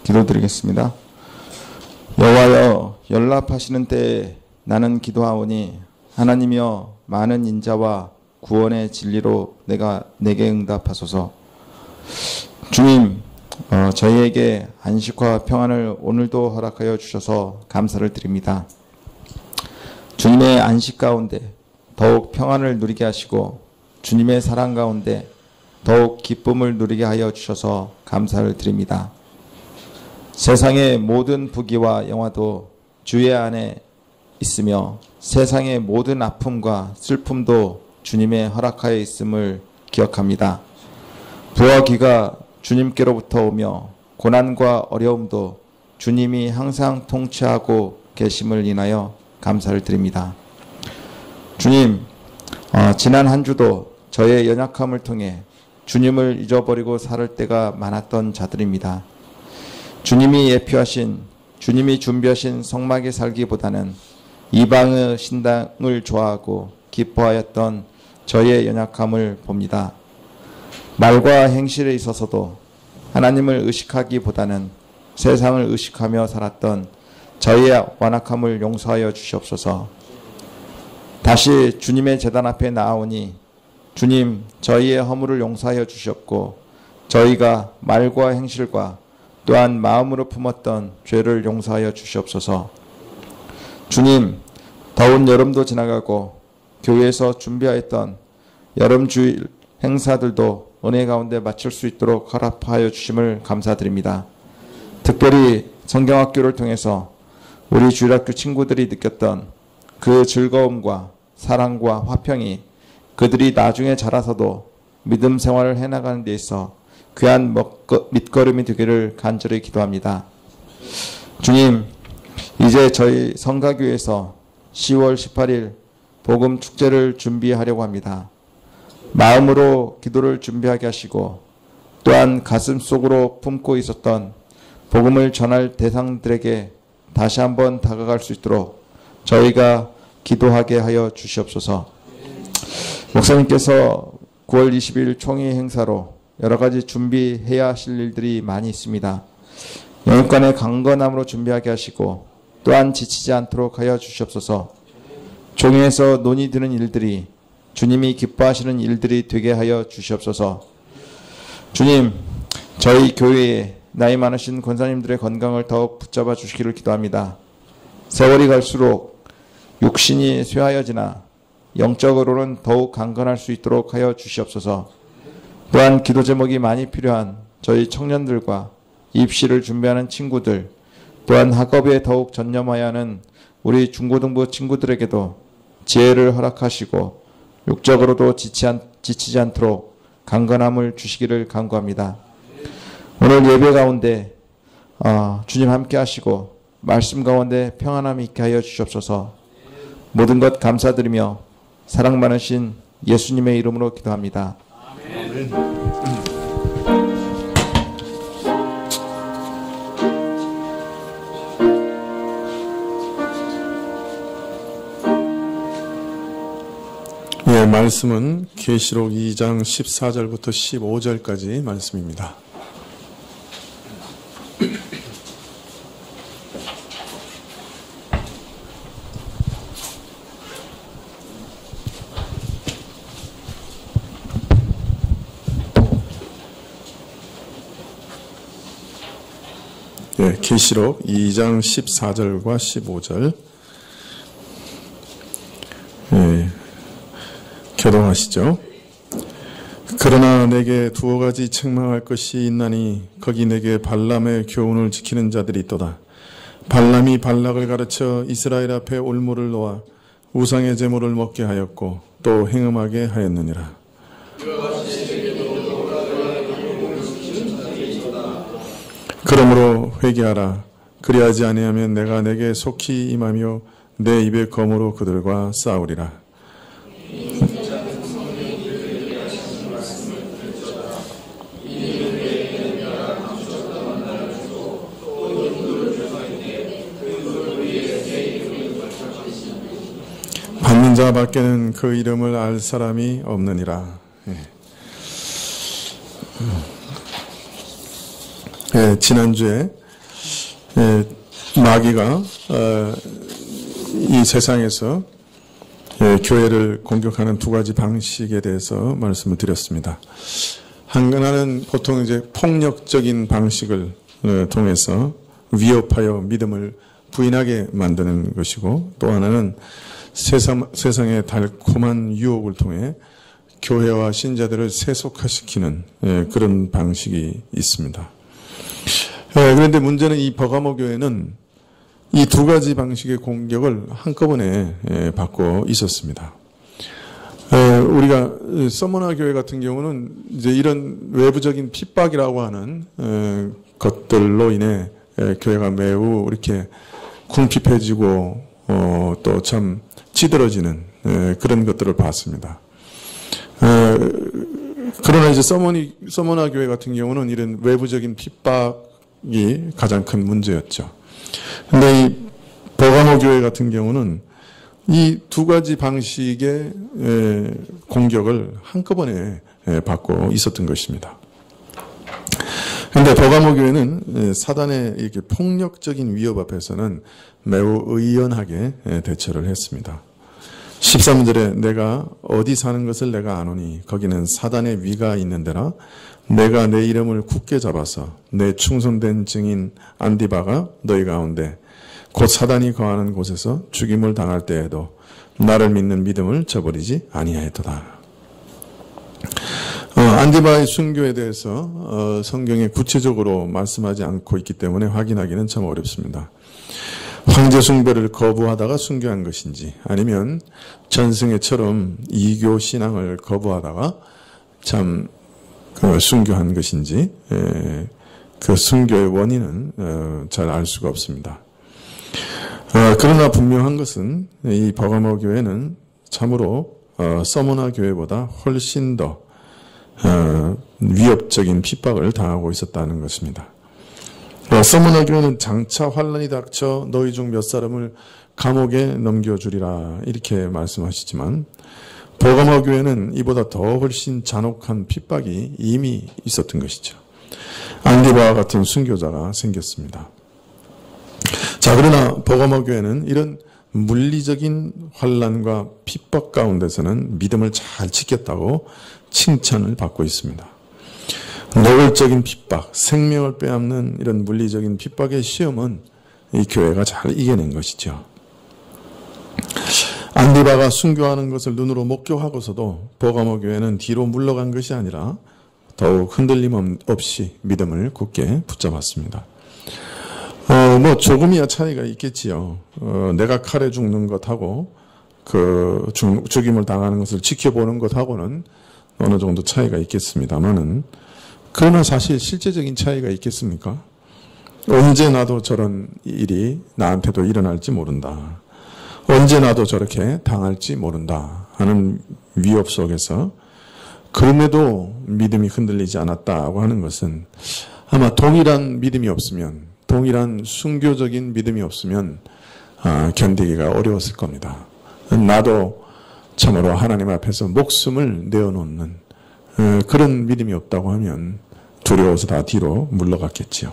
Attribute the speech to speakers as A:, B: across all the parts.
A: 기도드리겠습니다. 여호와여, 연락하시는 때에 나는 기도하오니 하나님이여, 많은 인자와 구원의 진리로 내게 응답하소서. 주님, 저희에게 안식과 평안을 오늘도 허락하여 주셔서 감사를 드립니다. 주님의 안식 가운데 더욱 평안을 누리게 하시고 주님의 사랑 가운데 더욱 기쁨을 누리게 하여 주셔서 감사를 드립니다. 세상의 모든 부귀와 영화도 주의 안에 있으며 세상의 모든 아픔과 슬픔도 주님의 허락하에 있음을 기억합니다. 부와 귀가 주님께로부터 오며 고난과 어려움도 주님이 항상 통치하고 계심을 인하여 감사를 드립니다. 주님, 지난 한 주도 저의 연약함을 통해 주님을 잊어버리고 살 때가 많았던 자들입니다. 주님이 예표하신, 주님이 준비하신 성막에 살기보다는 이방의 신당을 좋아하고 기뻐하였던 저의 연약함을 봅니다. 말과 행실에 있어서도 하나님을 의식하기보다는 세상을 의식하며 살았던 저의 완악함을 용서하여 주시옵소서. 다시 주님의 제단 앞에 나아오니 주님, 저희의 허물을 용서하여 주시옵고 저희가 말과 행실과 또한 마음으로 품었던 죄를 용서하여 주시옵소서. 주님, 더운 여름도 지나가고 교회에서 준비하였던 여름주일 행사들도 은혜 가운데 마칠 수 있도록 허락하여 주심을 감사드립니다. 특별히 성경학교를 통해서 우리 주일학교 친구들이 느꼈던 그 즐거움과 사랑과 화평이 그들이 나중에 자라서도 믿음 생활을 해나가는 데 있어 귀한 밑거름이 되기를 간절히 기도합니다. 주님, 이제 저희 성가교에서 10월 18일 복음 축제를 준비하려고 합니다. 마음으로 기도를 준비하게 하시고 또한 가슴속으로 품고 있었던 복음을 전할 대상들에게 다시 한번 다가갈 수 있도록 저희가 기도하게 하여 주시옵소서. 목사님께서 9월 20일 총회 행사로 여러 가지 준비해야 하실 일들이 많이 있습니다. 영육간의 강건함으로 준비하게 하시고 또한 지치지 않도록 하여 주시옵소서. 종회에서 논의되는 일들이 주님이 기뻐하시는 일들이 되게 하여 주시옵소서. 주님, 저희 교회에 나이 많으신 권사님들의 건강을 더욱 붙잡아 주시기를 기도합니다. 세월이 갈수록 육신이 쇠하여지나 영적으로는 더욱 강건할 수 있도록 하여 주시옵소서. 또한 기도 제목이 많이 필요한 저희 청년들과 입시를 준비하는 친구들, 또한 학업에 더욱 전념하여 하는 우리 중고등부 친구들에게도 지혜를 허락하시고 육적으로도 지치지 않도록 강건함을 주시기를 간구합니다. 오늘 예배 가운데 주님 함께 하시고 말씀 가운데 평안함이 있게 하여 주시옵소서. 모든 것 감사드리며 사랑 많으신 예수님의 이름으로 기도합니다. 아멘.
B: 예, 말씀은 계시록 2장 14절부터 15절까지 말씀입니다. 예, 계시록 2장 14절과 15절. 예. 교동하시죠. 그러나 내게 두어 가지 책망할 것이 있나니 거기 내게 발람의 교훈을 지키는 자들이 있도다. 발람이 발락을 가르쳐 이스라엘 앞에 올무를 놓아 우상의 제물을 먹게 하였고 또 행음하게 하였느니라. 그러므로 회개하라. 그리하지 아니하면 내가 내게 속히 임하며 내 입의 검으로 그들과 싸우리라. 받는 자 밖에는 그 이름을 알 사람이 없느니라. 예, 지난주에 마귀가 이 세상에서 교회를 공격하는 두 가지 방식에 대해서 말씀을 드렸습니다. 하나는 보통 이제 폭력적인 방식을 통해서 위협하여 믿음을 부인하게 만드는 것이고, 또 하나는 세상의 달콤한 유혹을 통해 교회와 신자들을 세속화시키는 그런 방식이 있습니다. 그런데 문제는 이 버가모 교회는 이 두 가지 방식의 공격을 한꺼번에 받고 있었습니다. 우리가 서머나 교회 같은 경우는 이제 이런 외부적인 핍박이라고 하는 것들로 인해 교회가 매우 이렇게 궁핍해지고 또 참 찌들어지는 그런 것들을 봤습니다. 그러나 이제 서머나 교회 같은 경우는 이런 외부적인 핍박이 가장 큰 문제였죠. 근데 이 버가모 교회 같은 경우는 이 두 가지 방식의 공격을 한꺼번에 받고 있었던 것입니다. 그런데 버가모 교회는 사단의 이렇게 폭력적인 위협 앞에서는 매우 의연하게 대처를 했습니다. 13절에 내가 어디 사는 것을 내가 아노니 거기는 사단의 위가 있는 데라 내가 내 이름을 굳게 잡아서 내 충성된 증인 안디바가 너희 가운데 곧 사단이 거하는 곳에서 죽임을 당할 때에도 나를 믿는 믿음을 저버리지 아니하였도다. 안디바의 순교에 대해서 성경에 구체적으로 말씀하지 않고 있기 때문에 확인하기는 참 어렵습니다. 황제 숭배를 거부하다가 순교한 것인지, 아니면 전승회처럼 이교 신앙을 거부하다가 참 순교한 것인지, 그 순교의 원인은 잘 알 수가 없습니다. 그러나 분명한 것은 이 버가모 교회는 참으로 서머나 교회보다 훨씬 더 위협적인 핍박을 당하고 있었다는 것입니다. 서머나 교회는 장차 환란이 닥쳐 너희 중 몇 사람을 감옥에 넘겨주리라 이렇게 말씀하시지만, 버가모 교회는 이보다 더 훨씬 잔혹한 핍박이 이미 있었던 것이죠. 안디바와 같은 순교자가 생겼습니다. 자, 그러나 버가모 교회는 이런 물리적인 환란과 핍박 가운데서는 믿음을 잘 지켰다고 칭찬을 받고 있습니다. 노골적인 핍박, 생명을 빼앗는 이런 물리적인 핍박의 시험은 이 교회가 잘 이겨낸 것이죠. 안디바가 순교하는 것을 눈으로 목격하고서도 버가모 교회는 뒤로 물러간 것이 아니라 더욱 흔들림 없이 믿음을 굳게 붙잡았습니다. 뭐 조금이야 차이가 있겠지요. 내가 칼에 죽는 것하고 그 죽임을 당하는 것을 지켜보는 것하고는 어느 정도 차이가 있겠습니다만은, 그러나 사실 실제적인 차이가 있겠습니까? 언제 나도 저런 일이 나한테도 일어날지 모른다. 언제 나도 저렇게 당할지 모른다 하는 위협 속에서 그럼에도 믿음이 흔들리지 않았다고 하는 것은, 아마 동일한 믿음이 없으면, 동일한 순교적인 믿음이 없으면 견디기가 어려웠을 겁니다. 나도 참으로 하나님 앞에서 목숨을 내어놓는 그런 믿음이 없다고 하면 두려워서 다 뒤로 물러갔겠지요.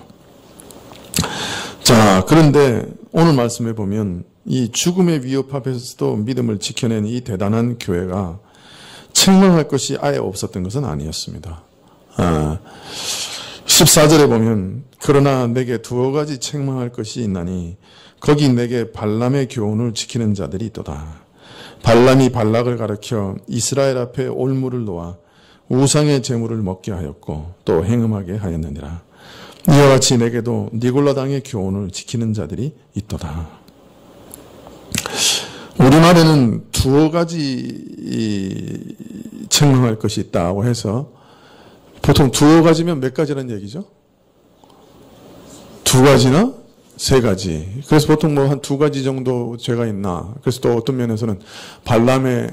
B: 자, 그런데 오늘 말씀해 보면 이 죽음의 위협 앞에서도 믿음을 지켜낸 이 대단한 교회가 책망할 것이 아예 없었던 것은 아니었습니다. 14절에 보면 그러나 내게 두어 가지 책망할 것이 있나니 거기 내게 발람의 교훈을 지키는 자들이 있도다. 발람이 발락을 가르쳐 이스라엘 앞에 올무를 놓아 우상의 제물을 먹게 하였고 또 행음하게 하였느니라. 이와 같이 내게도 니골라당의 교훈을 지키는 자들이 있도다. 우리말에는 두어 가지 책망할 것이 있다고 해서, 보통 두어 가지면 몇 가지라는 얘기죠? 두 가지나 세 가지. 그래서 보통 뭐 한 두 가지 정도 죄가 있나. 그래서 또 어떤 면에서는 발람의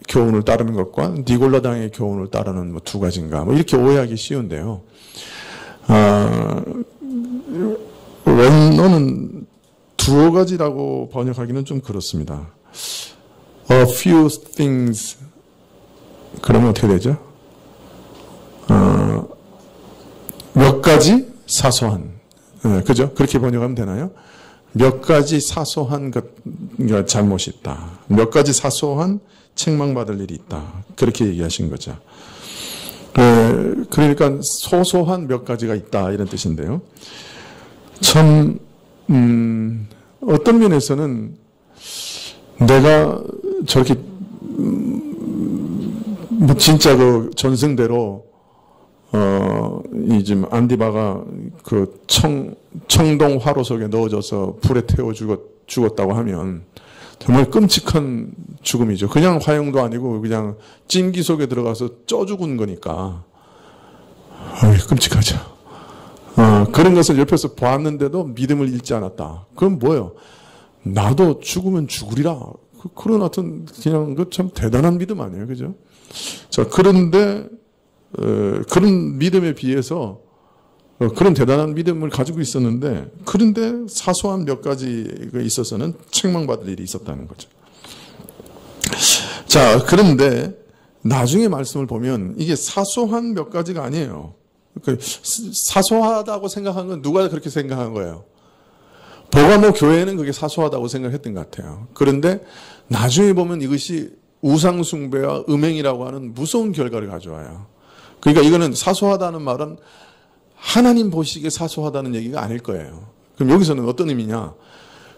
B: 교훈을 따르는 것과 니골라당의 교훈을 따르는 뭐 두 가지인가. 뭐 이렇게 오해하기 쉬운데요. 원어는 두어 가지라고 번역하기는 좀 그렇습니다. A few things. 그러면 어떻게 되죠? 몇 가지 사소한 그죠? 그렇게 번역하면 되나요? 몇 가지 사소한 잘못이 있다. 몇 가지 사소한 책망받을 일이 있다. 그렇게 얘기하신 거죠. 그러니까 소소한 몇 가지가 있다 이런 뜻인데요. 참 어떤 면에서는 내가 저렇게 뭐 진짜 그 전승대로 이 지금 안디바가 그 청동 화로 속에 넣어져서 불에 태워 죽었다고 하면 정말 끔찍한 죽음이죠. 그냥 화형도 아니고 그냥 찜기 속에 들어가서 쪄 죽은 거니까 끔찍하죠. 그런 것을 옆에서 보았는데도 믿음을 잃지 않았다. 그럼 뭐예요? 나도 죽으면 죽으리라. 그런 하여튼 그냥 그 참 대단한 믿음 아니에요, 그죠? 자, 그런데 그런 믿음에 비해서 그런 대단한 믿음을 가지고 있었는데, 그런데 사소한 몇 가지가 있어서는 책망받을 일이 있었다는 거죠. 자, 그런데 나중에 말씀을 보면 이게 사소한 몇 가지가 아니에요. 사소하다고 생각한 건 누가 그렇게 생각한 거예요? 버가모 교회는 그게 사소하다고 생각했던 것 같아요. 그런데 나중에 보면 이것이 우상숭배와 음행이라고 하는 무서운 결과를 가져와요. 그러니까 이거는 사소하다는 말은 하나님 보시기에 사소하다는 얘기가 아닐 거예요. 그럼 여기서는 어떤 의미냐?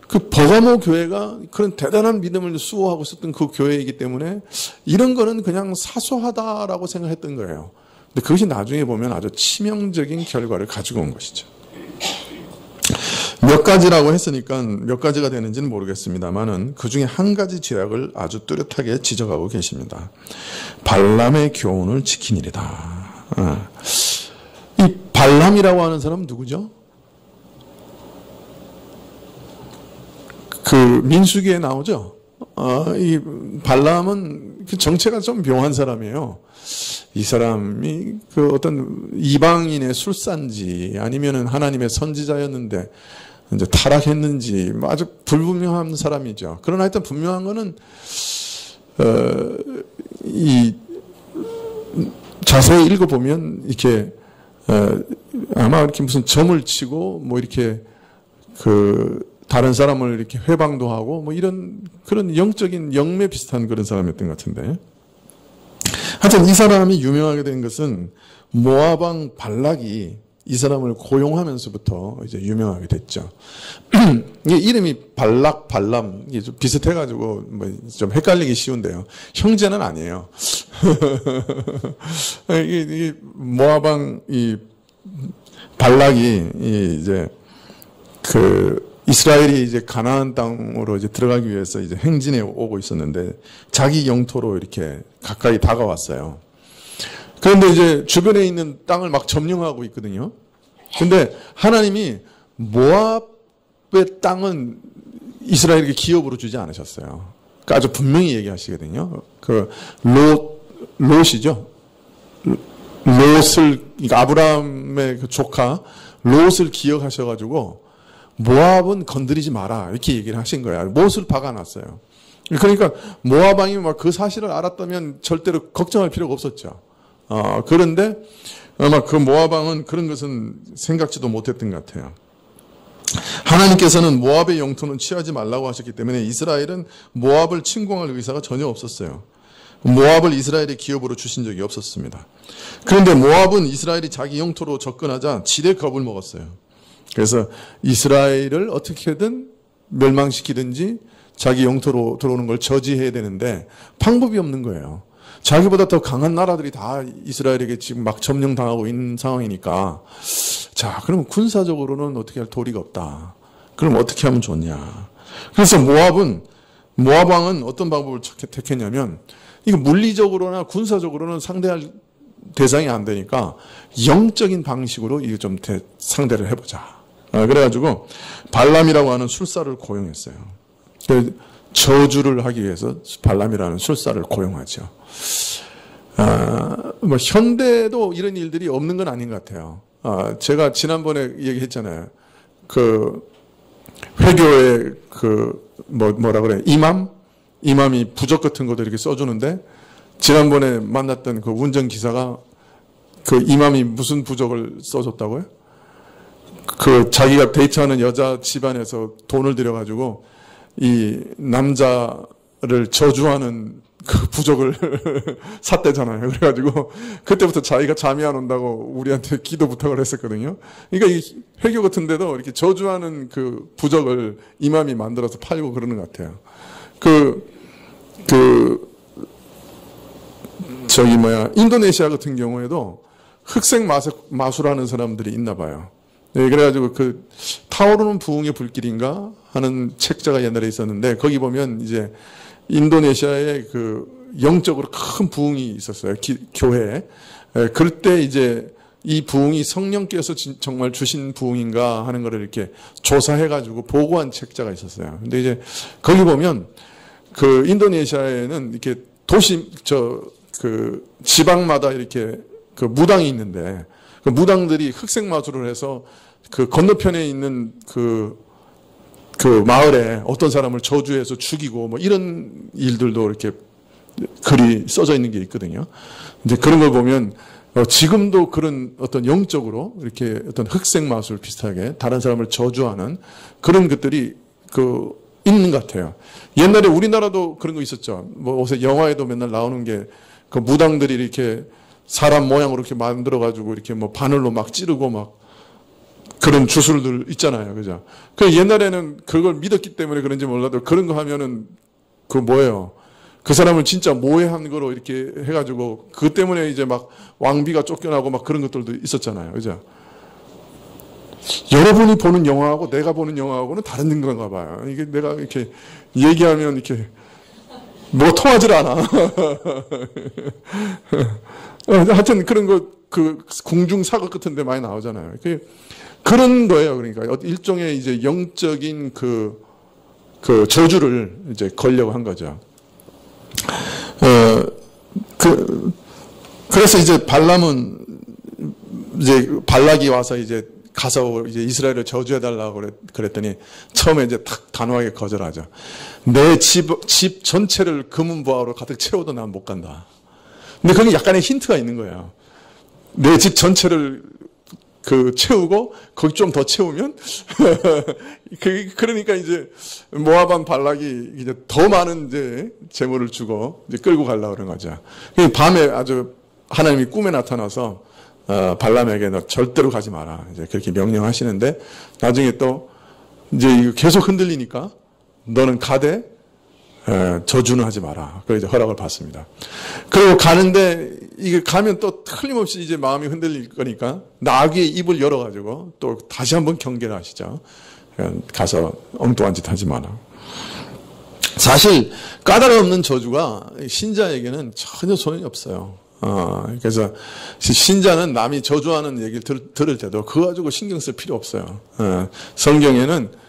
B: 그 버가모 교회가 그런 대단한 믿음을 수호하고 있었던 그 교회이기 때문에 이런 거는 그냥 사소하다라고 생각했던 거예요. 근데 그것이 나중에 보면 아주 치명적인 결과를 가지고 온 것이죠. 몇 가지라고 했으니까 몇 가지가 되는지는 모르겠습니다만은 그 중에 한 가지 죄악을 아주 뚜렷하게 지적하고 계십니다. 발람의 교훈을 지킨 일이다. 이 발람이라고 하는 사람은 누구죠? 그 민수기에 나오죠. 이 발람은 그 정체가 좀 묘한 사람이에요. 이 사람이 그 어떤 이방인의 술사인지 아니면은 하나님의 선지자였는데 이제 타락했는지 아주 불분명한 사람이죠. 그러나 하여튼 분명한 거는 이 자세히 읽어보면 이렇게 아마 이렇게 무슨 점을 치고 뭐 이렇게 그 다른 사람을 이렇게 회방도 하고 뭐 이런 그런 영적인 영매 비슷한 그런 사람이었던 것 같은데, 하여튼 이 사람이 유명하게 된 것은 모압 왕 발락이 이 사람을 고용하면서부터 이제 유명하게 됐죠. 이게 이름이 발락, 발람 이게 좀 비슷해가지고 뭐 좀 헷갈리기 쉬운데요. 형제는 아니에요. 이게 모압 왕 이 발락이 이제 그 이스라엘이 이제 가나안 땅으로 이제 들어가기 위해서 이제 행진해 오고 있었는데 자기 영토로 이렇게 가까이 다가왔어요. 그런데 이제 주변에 있는 땅을 막 점령하고 있거든요. 근데 하나님이 모압의 땅은 이스라엘에게 기업으로 주지 않으셨어요. 그러니까 아주 분명히 얘기하시거든요. 그 롯이죠. 롯을, 그러니까 아브라함의 그 조카 롯을 기억하셔가지고 모압은 건드리지 마라 이렇게 얘기를 하신 거야. 못을 박아놨어요. 그러니까 모압 왕이 막 그 사실을 알았다면 절대로 걱정할 필요가 없었죠. 그런데 아마 그 모압 왕은 그런 것은 생각지도 못했던 것 같아요. 하나님께서는 모압의 영토는 취하지 말라고 하셨기 때문에 이스라엘은 모압을 침공할 의사가 전혀 없었어요. 모압을 이스라엘의 기업으로 주신 적이 없었습니다. 그런데 모압은 이스라엘이 자기 영토로 접근하자 지레 겁을 먹었어요. 그래서 이스라엘을 어떻게든 멸망시키든지 자기 영토로 들어오는 걸 저지해야 되는데 방법이 없는 거예요. 자기보다 더 강한 나라들이 다 이스라엘에게 지금 막 점령당하고 있는 상황이니까, 자, 그러면 군사적으로는 어떻게 할 도리가 없다. 그럼 어떻게 하면 좋냐. 그래서 모압 왕은 어떤 방법을 택했냐면, 이거 물리적으로나 군사적으로는 상대할 대상이 안 되니까 영적인 방식으로 이거 좀 상대를 해보자. 그래가지고 발람이라고 하는 술사를 고용했어요. 저주를 하기 위해서 발람이라는 술사를 고용하죠. 뭐 현대도 이런 일들이 없는 건 아닌 것 같아요. 제가 지난번에 얘기했잖아요. 그 회교의 그 뭐라 그래, 이맘이 부적 같은 것도 이렇게 써주는데, 지난번에 만났던 그 운전기사가 그 이맘이 무슨 부적을 써줬다고요? 그 자기가 데이트하는 여자 집안에서 돈을 들여가지고 이 남자를 저주하는 그 부적을 샀대잖아요. 그래가지고 그때부터 자기가 잠이 안 온다고 우리한테 기도 부탁을 했었거든요. 그러니까 이 회교 같은데도 이렇게 저주하는 그 부적을 이맘이 만들어서 팔고 그러는 것 같아요. 인도네시아 같은 경우에도 흑색 마술하는 사람들이 있나 봐요. 네, 그래가지고 그 타오르는 부흥의 불길인가 하는 책자가 옛날에 있었는데 거기 보면 이제 인도네시아에 그 영적으로 큰 부흥이 있었어요. 교회에. 그럴 때 이제 이 부흥이 성령께서 정말 주신 부흥인가 하는 거를 이렇게 조사해가지고 보고한 책자가 있었어요. 근데 이제 거기 보면 그 인도네시아에는 이렇게 그 지방마다 이렇게 그 무당이 있는데 그 무당들이 흑색 마술을 해서 그 건너편에 있는 그 마을에 어떤 사람을 저주해서 죽이고 뭐 이런 일들도 이렇게 글이 써져 있는 게 있거든요. 이제 그런 걸 보면 지금도 그런 어떤 영적으로 이렇게 어떤 흑색 마술 비슷하게 다른 사람을 저주하는 그런 것들이 있는 것 같아요. 옛날에 우리나라도 그런 거 있었죠. 뭐 요새 영화에도 맨날 나오는 게 그 무당들이 이렇게 사람 모양으로 이렇게 만들어가지고 이렇게 뭐 바늘로 막 찌르고 막 그런 주술들 있잖아요. 그죠? 그 옛날에는 그걸 믿었기 때문에 그런지 몰라도 그런 거 하면은 그 사람을 진짜 모해한 거로 이렇게 해가지고 그 때문에 이제 막 왕비가 쫓겨나고 막 그런 것들도 있었잖아요. 그죠? 여러분이 보는 영화하고 내가 보는 영화하고는 다른 건가 봐요. 이게 내가 이렇게 얘기하면 이렇게 뭐 통하질 않아. 하여튼 그런 궁중 사극 같은 데 많이 나오잖아요. 그런 거예요. 그러니까 일종의 이제 영적인 저주를 이제 걸려고 한 거죠. 그래서 이제 발람은 이제 발락이 와서 이제 가서 이제 이스라엘을 저주해달라고 그랬더니 처음에 이제 탁 단호하게 거절하죠. 내 집 전체를 금은보화로 가득 채워도 난 못 간다. 근데 거기 약간의 힌트가 있는 거예요. 내 집 전체를 채우고 거기 좀 더 채우면 그러니까 이제 모압 발락이 이제 더 많은 이제 재물을 주고 이제 끌고 가려고 그런 거죠. 밤에 아주 하나님이 꿈에 나타나서 발람에게 너 절대로 가지 마라. 이제 그렇게 명령하시는데 나중에 또 이제 계속 흔들리니까 너는 가되 저주는 하지 마라. 그래서 이제 허락을 받습니다. 그리고 가는데 이게 가면 또 틀림없이 이제 마음이 흔들릴 거니까 나귀의 입을 열어가지고 또 다시 한번 경계를 하시죠. 가서 엉뚱한 짓 하지 마라. 사실 까다롭는 저주가 신자에게는 전혀 소용이 없어요. 그래서 신자는 남이 저주하는 얘기를 들을 때도 그거 가지고 신경 쓸 필요 없어요. 성경에는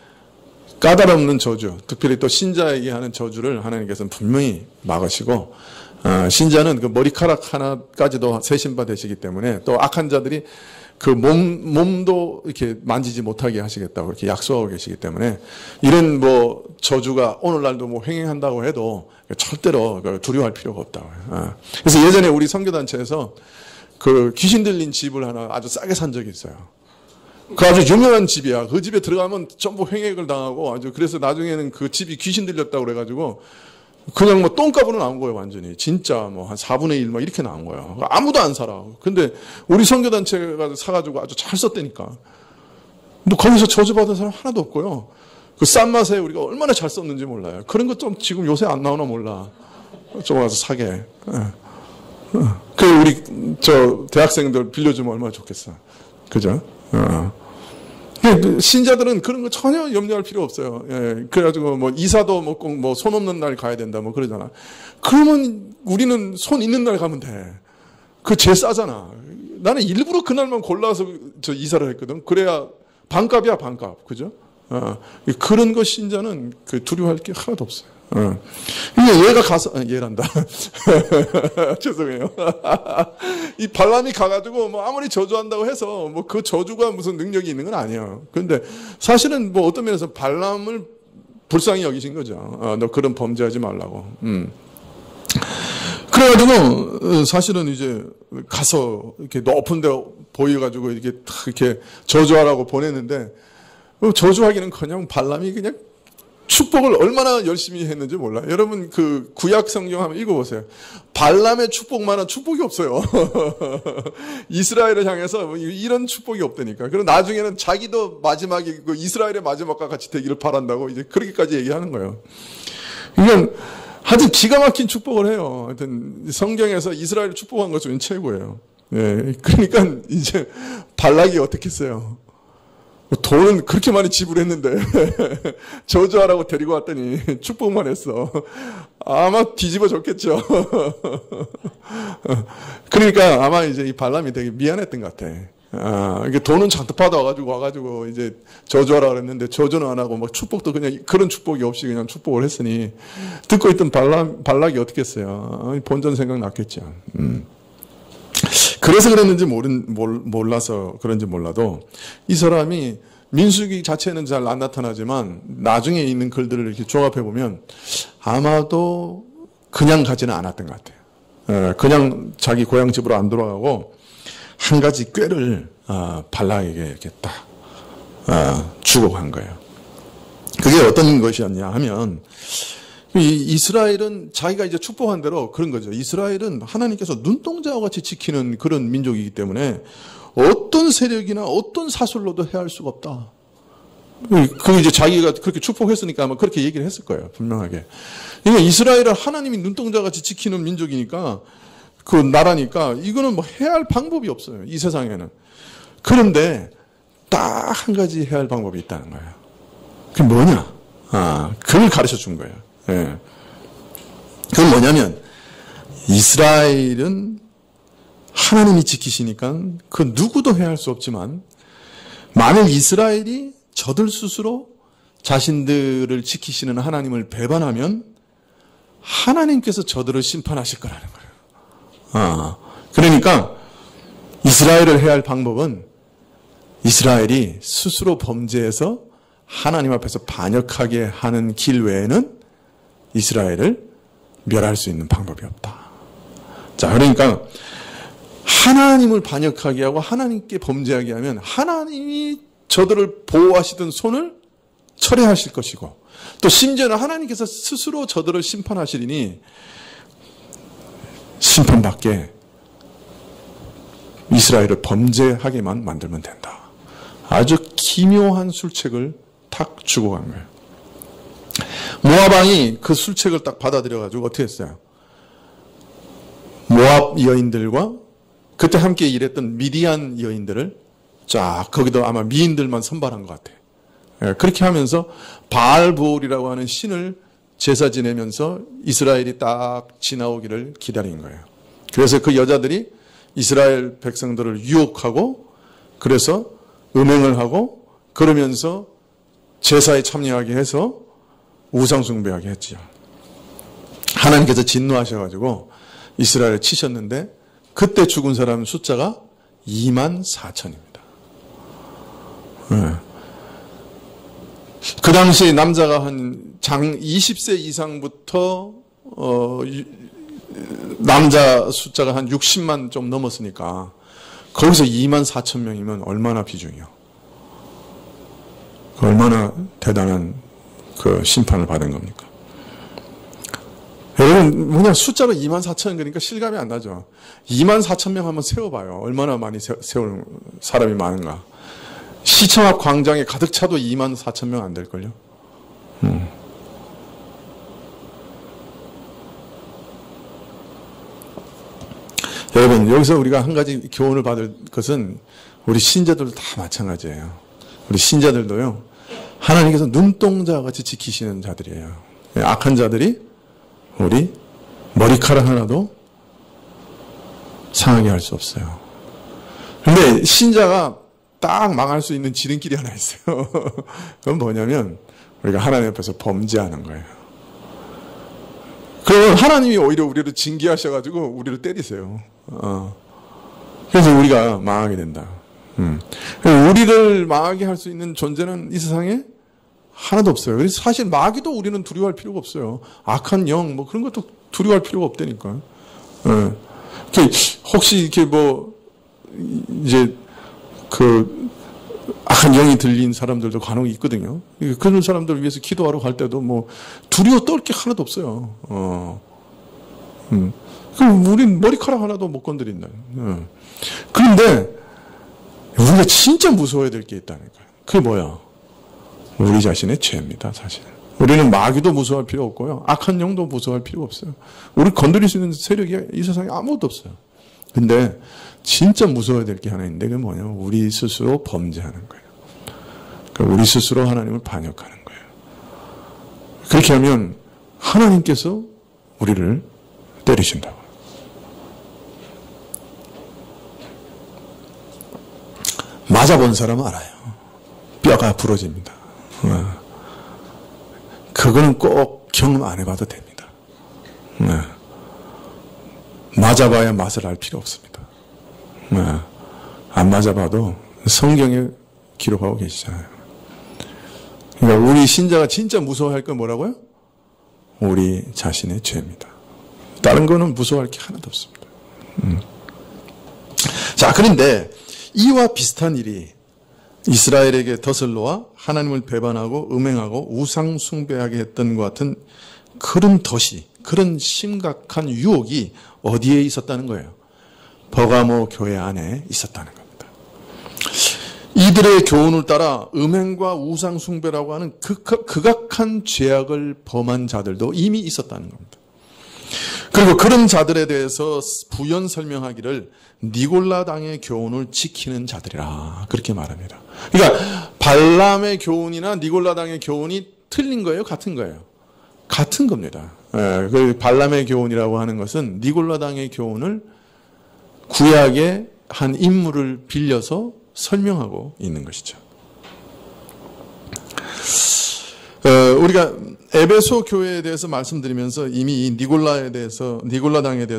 B: 까다롭는 저주, 특별히 또 신자에게 하는 저주를 하나님께서는 분명히 막으시고 신자는 그 머리카락 하나까지도 세신바 되시기 때문에 또 악한 자들이 그 몸도 이렇게 만지지 못하게 하시겠다고 이렇게 약속하고 계시기 때문에 이런 뭐 저주가 오늘날도 뭐 횡행한다고 해도 절대로 두려워할 필요가 없다고요. 그래서 예전에 우리 선교단체에서 그 귀신 들린 집을 하나 아주 싸게 산 적이 있어요. 그 아주 유명한 집이야. 그 집에 들어가면 전부 횡액을 당하고 아주 그래서 나중에는 그 집이 귀신 들렸다고 그래가지고 그냥 뭐 똥값으로 나온 거예요, 완전히. 진짜 뭐 한 4분의 1 막 이렇게 나온 거예요. 아무도 안 살아. 근데 우리 선교단체가 사가지고 아주 잘 썼다니까. 뭐 거기서 저주받은 사람 하나도 없고요. 그 싼 맛에 우리가 얼마나 잘 썼는지 몰라요. 그런 것 좀 지금 요새 안 나오나 몰라. 좀 와서 사게. 그 우리 대학생들 빌려주면 얼마나 좋겠어. 그죠? 신자들은 그런 거 전혀 염려할 필요 없어요. 예, 그래가지고 뭐 이사도 뭐 꼭 뭐 손 없는 날 가야 된다 뭐 그러잖아. 그러면 우리는 손 있는 날 가면 돼. 그 제일 싸잖아. 나는 일부러 그날만 골라서 이사를 했거든. 그래야 반값이야 반값. 그죠? 그런 거 신자는 두려워할 게 하나도 없어요. 근데 얘가 가서, 얘란다. 죄송해요. 이 발람이 가가지고 뭐 아무리 저주한다고 해서 뭐 그 저주가 무슨 능력이 있는 건 아니에요. 근데 사실은 뭐 어떤 면에서 발람을 불쌍히 여기신 거죠. 너 그런 범죄하지 말라고. 그래가지고 사실은 이제 가서 이렇게 높은 데 보여가지고 이렇게 저주하라고 보냈는데 저주하기는커녕 발람이 그냥 축복을 얼마나 열심히 했는지 몰라요. 여러분 그 구약 성경 한번 읽어보세요. 발람의 축복만한 축복이 없어요. 이스라엘을 향해서 이런 축복이 없다니까. 그리고 나중에는 자기도 마지막에 그 이스라엘의 마지막과 같이 되기를 바란다고 이제 그렇게까지 얘기하는 거예요. 이건 아주 기가 막힌 축복을 해요. 하여튼 성경에서 이스라엘을 축복한 것 중에 최고예요. 예, 그러니까 이제 발락이 어떻게 했어요? 돈은 그렇게 많이 지불했는데 저주하라고 데리고 왔더니 축복만 했어. 아마 뒤집어졌겠죠. 그러니까 아마 이제 이 발람이 되게 미안했던 것 같아. 이게 돈은 잔뜩 받아와가지고 이제 저주하라 그랬는데 저주는 안 하고 막 축복도 그냥 그런 축복이 없이 그냥 축복을 했으니 듣고 있던 발락이 어떻게 했어요? 본전 생각 났겠죠. 그래서 그랬는지 몰라서 그런지 몰라도 이 사람이 민수기 자체는 잘 안 나타나지만 나중에 있는 글들을 이렇게 종합해 보면 아마도 그냥 가지는 않았던 것 같아요. 그냥 자기 고향 집으로 안 돌아가고 한 가지 꾀를 발락에게 이렇게 딱 주고 간 거예요. 그게 어떤 것이었냐 하면 이스라엘은 자기가 이제 축복한 대로 그런 거죠. 이스라엘은 하나님께서 눈동자와 같이 지키는 그런 민족이기 때문에 어떤 세력이나 어떤 사술로도 해할 수가 없다. 그 이제 자기가 그렇게 축복했으니까 아마 그렇게 얘기를 했을 거예요. 분명하게. 그러니까 이스라엘은 하나님이 눈동자 같이 지키는 민족이니까 그 나라니까 이거는 뭐 해야 할 방법이 없어요. 이 세상에는. 그런데 딱 한 가지 해야 할 방법이 있다는 거예요. 그게 뭐냐? 그걸 가르쳐 준 거예요. 예. 그건 뭐냐면 이스라엘은 하나님이 지키시니까 그 누구도 해할 수 없지만 만일 이스라엘이 저들 스스로 자신들을 지키시는 하나님을 배반하면 하나님께서 저들을 심판하실 거라는 거예요. 그러니까 이스라엘을 해야 할 방법은 이스라엘이 스스로 범죄해서 하나님 앞에서 반역하게 하는 길 외에는 이스라엘을 멸할 수 있는 방법이 없다. 자, 그러니까 하나님을 반역하게 하고 하나님께 범죄하게 하면 하나님이 저들을 보호하시던 손을 철회하실 것이고 또 심지어는 하나님께서 스스로 저들을 심판하시리니 심판받게 이스라엘을 범죄하게만 만들면 된다. 아주 기묘한 술책을 탁 주고 간 거예요. 모압 왕이 그 술책을 딱 받아들여가지고 어떻게 했어요? 모압 여인들과 그때 함께 일했던 미디안 여인들을 쫙 거기도 아마 미인들만 선발한 것 같아요. 그렇게 하면서 바알브올이라고 하는 신을 제사 지내면서 이스라엘이 딱 지나오기를 기다린 거예요. 그래서 그 여자들이 이스라엘 백성들을 유혹하고 그래서 음행을 하고 그러면서 제사에 참여하게 해서 우상숭배하게 했지요. 하나님께서 진노하셔가지고 이스라엘을 치셨는데 그때 죽은 사람 숫자가 24,000입니다. 그 당시 남자가 한 20세 이상부터 남자 숫자가 한 60만 좀 넘었으니까 거기서 24,000명이면 얼마나 비중이요. 얼마나 대단한 그 심판을 받은 겁니까? 여러분 뭐냐 숫자로 24,000 그러니까 실감이 안 나죠. 24,000명 한번 세워봐요. 얼마나 많이 세울 사람이 많은가. 시청 앞 광장에 가득 차도 24,000명 안 될걸요. 여러분 여기서 우리가 한 가지 교훈을 받을 것은 우리 신자들도 다 마찬가지예요. 우리 신자들도요. 하나님께서 눈동자와 같이 지키시는 자들이에요. 악한 자들이 우리 머리카락 하나도 상하게 할 수 없어요. 그런데 신자가 딱 망할 수 있는 지름길이 하나 있어요. 그건 뭐냐면 우리가 하나님 앞에서 범죄하는 거예요. 그러면 하나님이 오히려 우리를 징계하셔가지고 우리를 때리세요. 그래서 우리가 망하게 된다. 우리를 망하게 할 수 있는 존재는 이 세상에 하나도 없어요. 그래서 사실 마귀도 우리는 두려워할 필요가 없어요. 악한 영, 뭐 그런 것도 두려워할 필요가 없다니까. 혹시 이렇게 뭐 이제 그 악한 영이 들린 사람들도 간혹 있거든요. 그런 사람들을 위해서 기도하러 갈 때도 뭐 두려워 떨 게 하나도 없어요. 그럼 우린 머리카락 하나도 못 건드린다. 그런데 우리가 진짜 무서워야 될 게 있다는 거예요. 그게 뭐야? 우리 자신의 죄입니다, 사실. 우리는 마귀도 무서워할 필요 없고요. 악한 영도 무서워할 필요 없어요. 우리 건드릴 수 있는 세력이 이 세상에 아무것도 없어요. 근데 진짜 무서워야 될 게 하나 있는데 그게 뭐냐면 우리 스스로 범죄하는 거예요. 그러니까 우리 스스로 하나님을 반역하는 거예요. 그렇게 하면 하나님께서 우리를 때리신다고. 맞아본 사람은 알아요. 뼈가 부러집니다. 그거는 꼭 경험 안 해봐도 됩니다. 맞아봐야 맛을 알 필요 없습니다. 안 맞아봐도 성경에 기록하고 계시잖아요. 그러니까 우리 신자가 진짜 무서워할 건 뭐라고요? 우리 자신의 죄입니다. 다른 거는 무서워할 게 하나도 없습니다. 자, 그런데 이와 비슷한 일이 이스라엘에게 더슬로와 하나님을 배반하고 음행하고 우상 숭배하게 했던 것 같은 그런 덫이, 그런 심각한 유혹이 어디에 있었다는 거예요? 버가모 교회 안에 있었다는 겁니다. 이들의 교훈을 따라 음행과 우상 숭배라고 하는 극악한 죄악을 범한 자들도 이미 있었다는 겁니다. 그리고 그런 자들에 대해서 부연 설명하기를 니골라당의 교훈을 지키는 자들이라 그렇게 말합니다. 그러니까 발람의 교훈이나 니골라당의 교훈이 틀린 거예요? 같은 거예요? 같은 겁니다. 그 발람의 교훈이라고 하는 것은 니골라당의 교훈을 구약의 한 인물을 빌려서 설명하고 있는 것이죠. 우리가 에베소 교회에 대해서 말씀드리면서 이미 이 니골라당에 대해서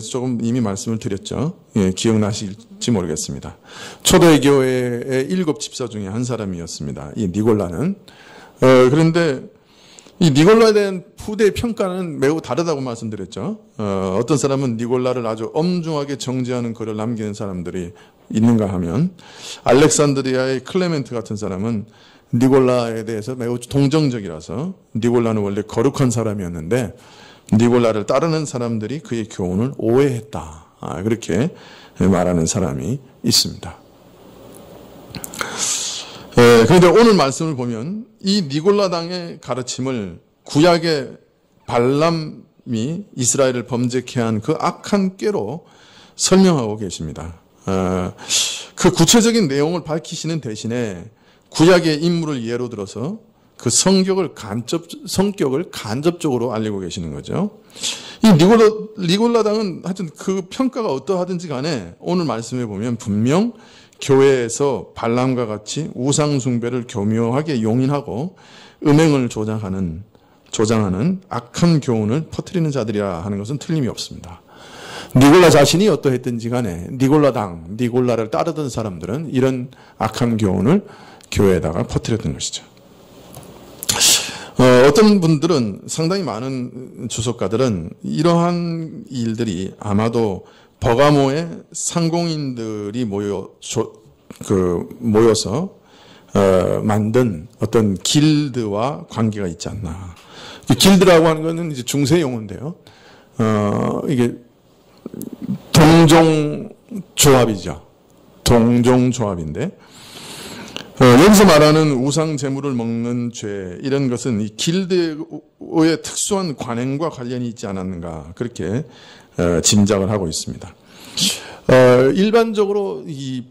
B: 조금 이미 말씀을 드렸죠. 예, 기억나실지 모르겠습니다. 초대교회의 7 집사 중에 한 사람이었습니다. 이 니골라는. 그런데 이 니골라에 대한 후대의 평가는 매우 다르다고 말씀드렸죠. 어떤 사람은 니골라를 아주 엄중하게 정죄하는 글을 남기는 사람들이 있는가 하면 알렉산드리아의 클레멘트 같은 사람은 니골라에 대해서 매우 동정적이라서 니골라는 원래 거룩한 사람이었는데 니골라를 따르는 사람들이 그의 교훈을 오해했다. 그렇게 말하는 사람이 있습니다. 그런데 오늘 말씀을 보면 이 니골라당의 가르침을 구약의 발람이 이스라엘을 범죄케 한 그 악한 꾀로 설명하고 계십니다. 그 구체적인 내용을 밝히시는 대신에 구약의 인물을 예로 들어서 그 성격을 간접적으로 알리고 계시는 거죠. 이 니골라당은 하여튼 그 평가가 어떠하든지 간에 오늘 말씀해 보면 분명 교회에서 발람과 같이 우상숭배를 교묘하게 용인하고 음행을 조장하는 악한 교훈을 퍼뜨리는 자들이라 하는 것은 틀림이 없습니다. 니골라 자신이 어떠했든지 간에 니골라를 따르던 사람들은 이런 악한 교훈을 교회에다가 퍼뜨렸던 것이죠. 어떤 분들은, 상당히 많은 주석가들은 이러한 일들이 아마도 버가모의 상공인들이 모여서 만든 어떤 길드와 관계가 있지 않나. 길드라고 하는 것은 이제 중세 용어인데요. 이게 동종조합이죠. 동종조합인데, 여기서 말하는 우상 제물을 먹는 죄, 이런 것은 이 길드의 특수한 관행과 관련이 있지 않았는가, 그렇게 짐작을 하고 있습니다. 일반적으로 이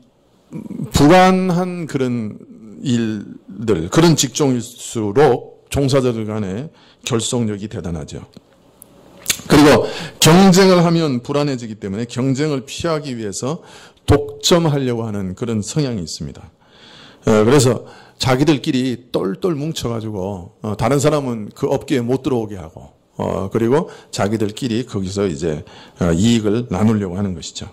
B: 불안한 그런 일들, 그런 직종일수록 종사자들 간의 결속력이 대단하죠. 그리고 경쟁을 하면 불안해지기 때문에 경쟁을 피하기 위해서 독점하려고 하는 그런 성향이 있습니다. 그래서 자기들끼리 똘똘 뭉쳐가지고 다른 사람은 그 업계에 못 들어오게 하고 그리고 자기들끼리 거기서 이제 이익을 나누려고 하는 것이죠.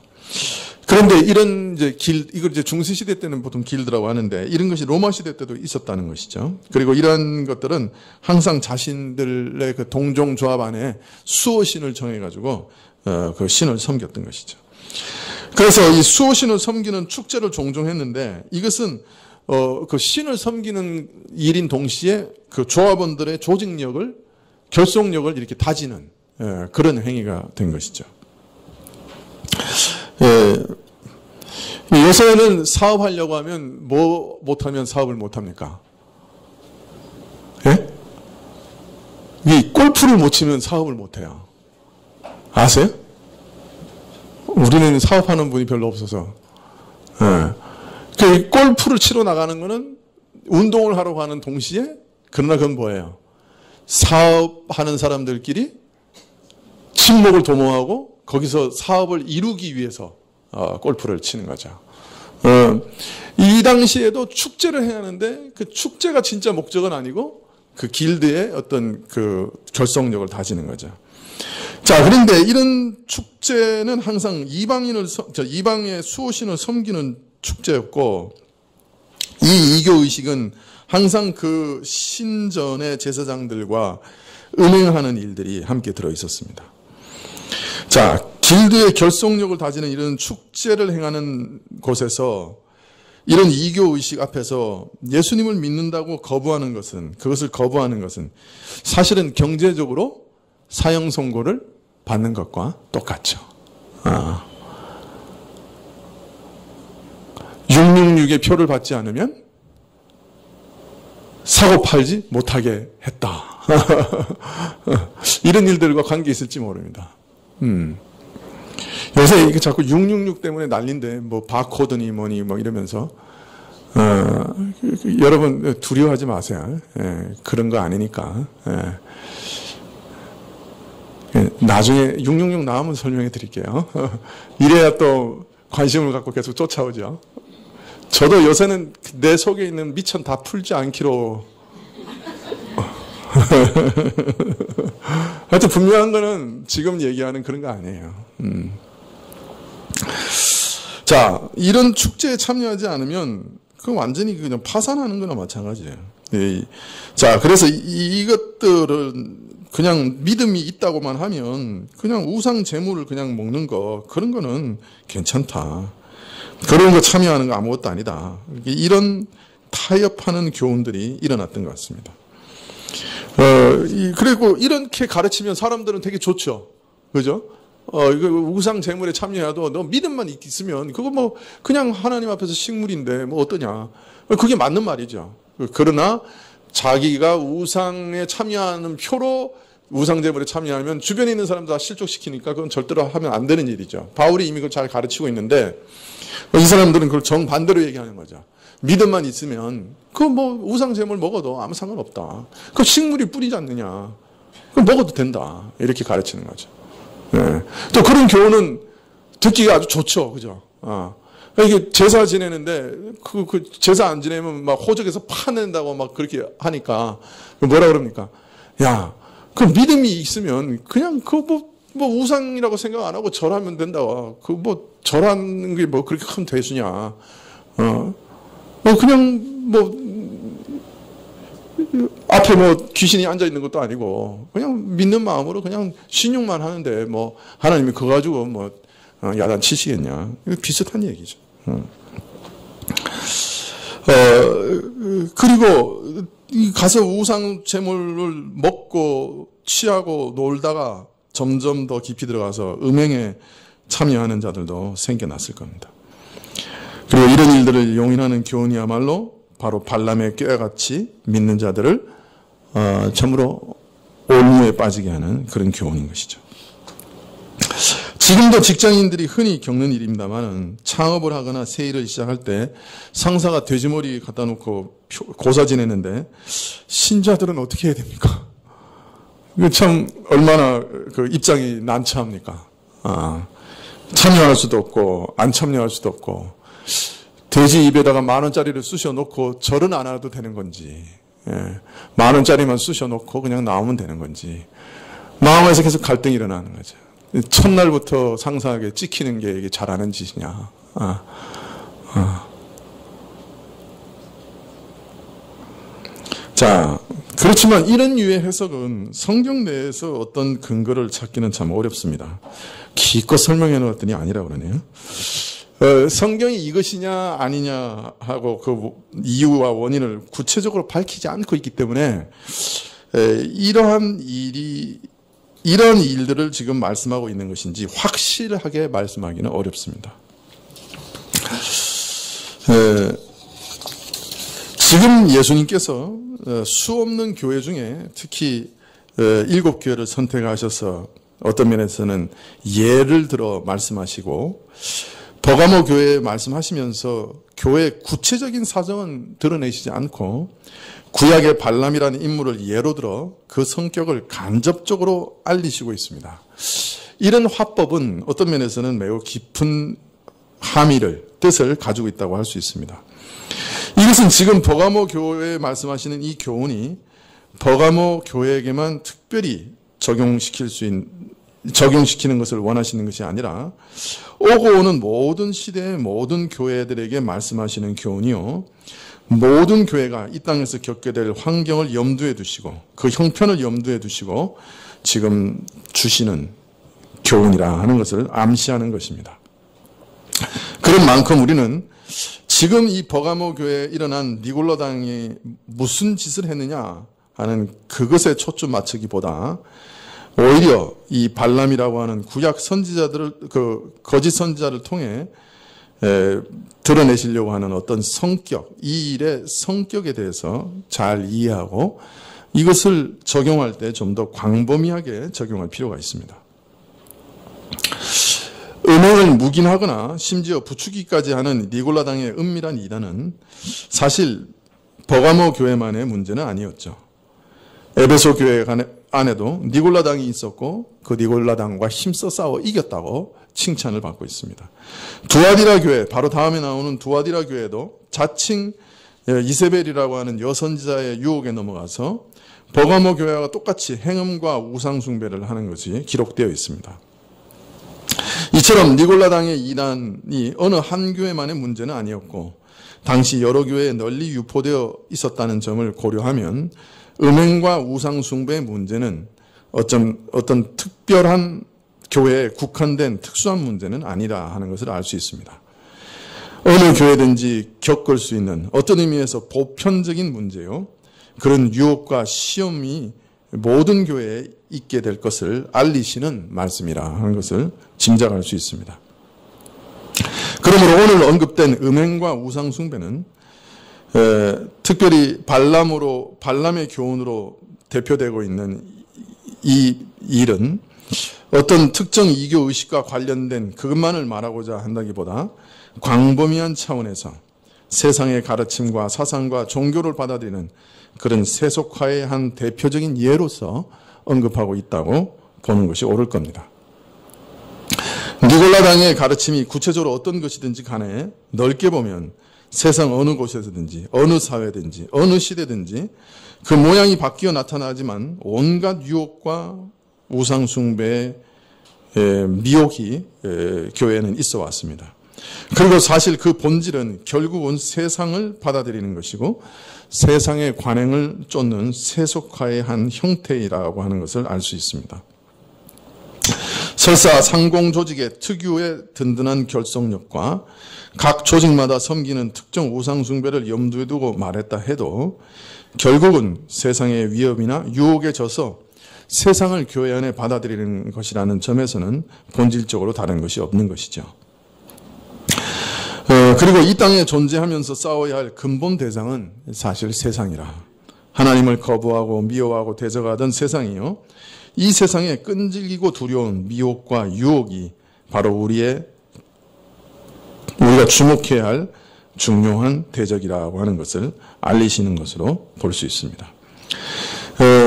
B: 그런데 이런 이걸 이제 중세 시대 때는 보통 길드라고 하는데 이런 것이 로마 시대 때도 있었다는 것이죠. 그리고 이런 것들은 항상 자신들의 그 동종 조합 안에 수호신을 정해가지고 그 신을 섬겼던 것이죠. 그래서 이 수호신을 섬기는 축제를 종종 했는데 이것은 그 신을 섬기는 일인 동시에 그 조합원들의 조직력을 결속력을 이렇게 다지는 그런 행위가 된 것이죠. 요새는 사업하려고 하면 뭐 못하면 사업을 못합니까? 예? 이 골프를 못 치면 사업을 못해요. 아세요? 우리는 사업하는 분이 별로 없어서. 그 골프를 치러 나가는 거는 운동을 하러 가는 동시에, 그러나 그건 뭐예요? 사업하는 사람들끼리 친목을 도모하고 거기서 사업을 이루기 위해서 골프를 치는 거죠. 이 당시에도 축제를 해야 하는데 그 축제가 진짜 목적은 아니고 그 길드의 어떤 그 결속력을 다지는 거죠. 자, 그런데 이런 축제는 항상 이방의 수호신을 섬기는 축제였고, 이 이교 의식은 항상 그 신전의 제사장들과 음행하는 일들이 함께 들어 있었습니다. 자, 길드의 결속력을 다지는 이런 축제를 행하는 곳에서 이런 이교 의식 앞에서 예수님을 믿는다고 그것을 거부하는 것은 사실은 경제적으로 사형 선고를 받는 것과 똑같죠. 666의 표를 받지 않으면 사고 팔지 못하게 했다. 이런 일들과 관계 있을지 모릅니다. 요새 이게 자꾸 666 때문에 난린데, 뭐, 바코드니 뭐니, 뭐, 이러면서, 여러분, 두려워하지 마세요. 그런 거 아니니까. 나중에 666 나오면 설명해 드릴게요. 이래야 또 관심을 갖고 계속 쫓아오죠. 저도 요새는 내 속에 있는 미천 다 풀지 않기로. 하여튼 분명한 거는 지금 얘기하는 그런 거 아니에요. 자, 이런 축제에 참여하지 않으면 그 완전히 그냥 파산하는 거나 마찬가지예요. 자, 그래서 이것들은 그냥 믿음이 있다고만 하면 그냥 우상 제물을 그냥 먹는 거, 그런 거는 괜찮다. 그런 거 참여하는 거 아무것도 아니다. 이런 타협하는 교훈들이 일어났던 것 같습니다. 그리고 이렇게 가르치면 사람들은 되게 좋죠. 그죠? 이거 우상 제물에 참여해도 너 믿음만 있으면 그거 뭐 그냥 하나님 앞에서 식물인데 뭐 어떠냐. 그게 맞는 말이죠. 그러나 자기가 우상에 참여하는 표로 우상 제물에 참여하면 주변에 있는 사람들 다 실족시키니까 그건 절대로 하면 안 되는 일이죠. 바울이 이미 그걸 잘 가르치고 있는데 이 사람들은 그걸 정반대로 얘기하는 거죠. 믿음만 있으면 그 뭐 우상 제물 먹어도 아무 상관없다. 그 식물이 뿌리지 않느냐. 그 먹어도 된다. 이렇게 가르치는 거죠. 또 그런 교훈은 듣기가 아주 좋죠. 그죠? 이게 제사 지내는데 그 제사 안 지내면 막 호적에서 파낸다고 막 그렇게 하니까 뭐라 그럽니까? 야, 그 믿음이 있으면 그냥 뭐 우상이라고 생각 안 하고 절하면 된다. 그 뭐 절하는 게 뭐 그렇게 큰 대수냐. 그냥 뭐 앞에 뭐 귀신이 앉아 있는 것도 아니고 그냥 믿는 마음으로 그냥 신용만 하는데 뭐 하나님이 그거 가지고 뭐 야단 치시겠냐. 비슷한 얘기죠. 그리고 가서 우상 제물을 먹고 취하고 놀다가 점점 더 깊이 들어가서 음행에 참여하는 자들도 생겨났을 겁니다. 그리고 이런 일들을 용인하는 교훈이야말로 바로 발람의 꾀같이 믿는 자들을 참으로 올무에 빠지게 하는 그런 교훈인 것이죠. 지금도 직장인들이 흔히 겪는 일입니다만은 창업을 하거나 새 일을 시작할 때 상사가 돼지머리 갖다 놓고 고사 지내는데 신자들은 어떻게 해야 됩니까? 참 얼마나 그 입장이 난처합니까? 참여할 수도 없고 안 참여할 수도 없고 돼지 입에다가 10,000원짜리를 쑤셔놓고 절은 안 해도 되는 건지 10,000원짜리만 쑤셔놓고 그냥 나오면 되는 건지 마음에서 계속 갈등이 일어나는 거죠. 첫날부터 상사에게 찍히는 게 이게 잘하는 짓이냐. 자, 그렇지만 이런 유의 해석은 성경 내에서 어떤 근거를 찾기는 참 어렵습니다. 기껏 설명해 놓았더니 아니라고 그러네요. 성경이 이것이냐 아니냐 하고 그 이유와 원인을 구체적으로 밝히지 않고 있기 때문에 이런 일들을 지금 말씀하고 있는 것인지 확실하게 말씀하기는 어렵습니다. 지금 예수님께서 수없는 교회 중에 특히 7교회를 선택하셔서 어떤 면에서는 예를 들어 말씀하시고 버가모 교회에 말씀하시면서 교회의 구체적인 사정은 드러내시지 않고 구약의 발람이라는 인물을 예로 들어 그 성격을 간접적으로 알리시고 있습니다. 이런 화법은 어떤 면에서는 매우 깊은 뜻을 가지고 있다고 할 수 있습니다. 이것은 지금 버가모 교회에 말씀하시는 이 교훈이 버가모 교회에게만 특별히 적용시키는 것을 원하시는 것이 아니라 오고 오는 모든 시대의 모든 교회들에게 말씀하시는 교훈이요. 모든 교회가 이 땅에서 겪게 될 환경을 염두에 두시고 그 형편을 염두에 두시고 지금 주시는 교훈이라 하는 것을 암시하는 것입니다. 그런 만큼 우리는 지금 이 버가모 교회에 일어난 니골라당이 무슨 짓을 했느냐 하는 그것에 초점 맞추기보다 오히려 이 발람이라고 하는 구약 선지자들을 거짓 선지자를 통해 드러내시려고 하는 어떤 성격, 이 일의 성격에 대해서 잘 이해하고 이것을 적용할 때 좀 더 광범위하게 적용할 필요가 있습니다. 음행을 묵인하거나 심지어 부추기까지 하는 니골라당의 은밀한 이단은 사실 버가모 교회만의 문제는 아니었죠. 에베소 교회 안에도 니골라당이 있었고 그 니골라당과 힘써 싸워 이겼다고 칭찬을 받고 있습니다. 두아디라 교회, 바로 다음에 나오는 두아디라 교회도 자칭 이세벨이라고 하는 여선지자의 유혹에 넘어가서 버가모 교회와 똑같이 행음과 우상 숭배를 하는 것이 기록되어 있습니다. 이처럼 니골라당의 이단이 어느 한 교회만의 문제는 아니었고 당시 여러 교회에 널리 유포되어 있었다는 점을 고려하면 음행과 우상 숭배의 문제는 어떤 특별한 교회에 국한된 특수한 문제는 아니라 하는 것을 알 수 있습니다. 어느 교회든지 겪을 수 있는 어떤 의미에서 보편적인 문제요. 그런 유혹과 시험이 모든 교회에 있게 될 것을 알리시는 말씀이라 하는 것을 짐작할 수 있습니다. 그러므로 오늘 언급된 음행과 우상 숭배는 특별히 발람의 교훈으로 대표되고 있는 이 일은 어떤 특정 이교 의식과 관련된 그것만을 말하고자 한다기보다 광범위한 차원에서 세상의 가르침과 사상과 종교를 받아들이는 그런 세속화의 한 대표적인 예로서 언급하고 있다고 보는 것이 옳을 겁니다. 니골라당의 가르침이 구체적으로 어떤 것이든지 간에 넓게 보면 세상 어느 곳에서든지 어느 사회든지 어느 시대든지 그 모양이 바뀌어 나타나지만 온갖 유혹과 우상 숭배의 미혹이 교회에는 있어 왔습니다. 그리고 사실 그 본질은 결국은 세상을 받아들이는 것이고 세상의 관행을 쫓는 세속화의 한 형태이라고 하는 것을 알 수 있습니다. 설사 상공 조직의 특유의 든든한 결속력과 각 조직마다 섬기는 특정 우상 숭배를 염두에 두고 말했다 해도 결국은 세상의 위협이나 유혹에 져서 세상을 교회 안에 받아들이는 것이라는 점에서는 본질적으로 다른 것이 없는 것이죠. 그리고 이 땅에 존재하면서 싸워야 할 근본 대상은 사실 세상이라. 하나님을 거부하고 미워하고 대적하던 세상이요. 이 세상에 끈질기고 두려운 미혹과 유혹이 바로 우리가 주목해야 할 중요한 대적이라고 하는 것을 알리시는 것으로 볼 수 있습니다.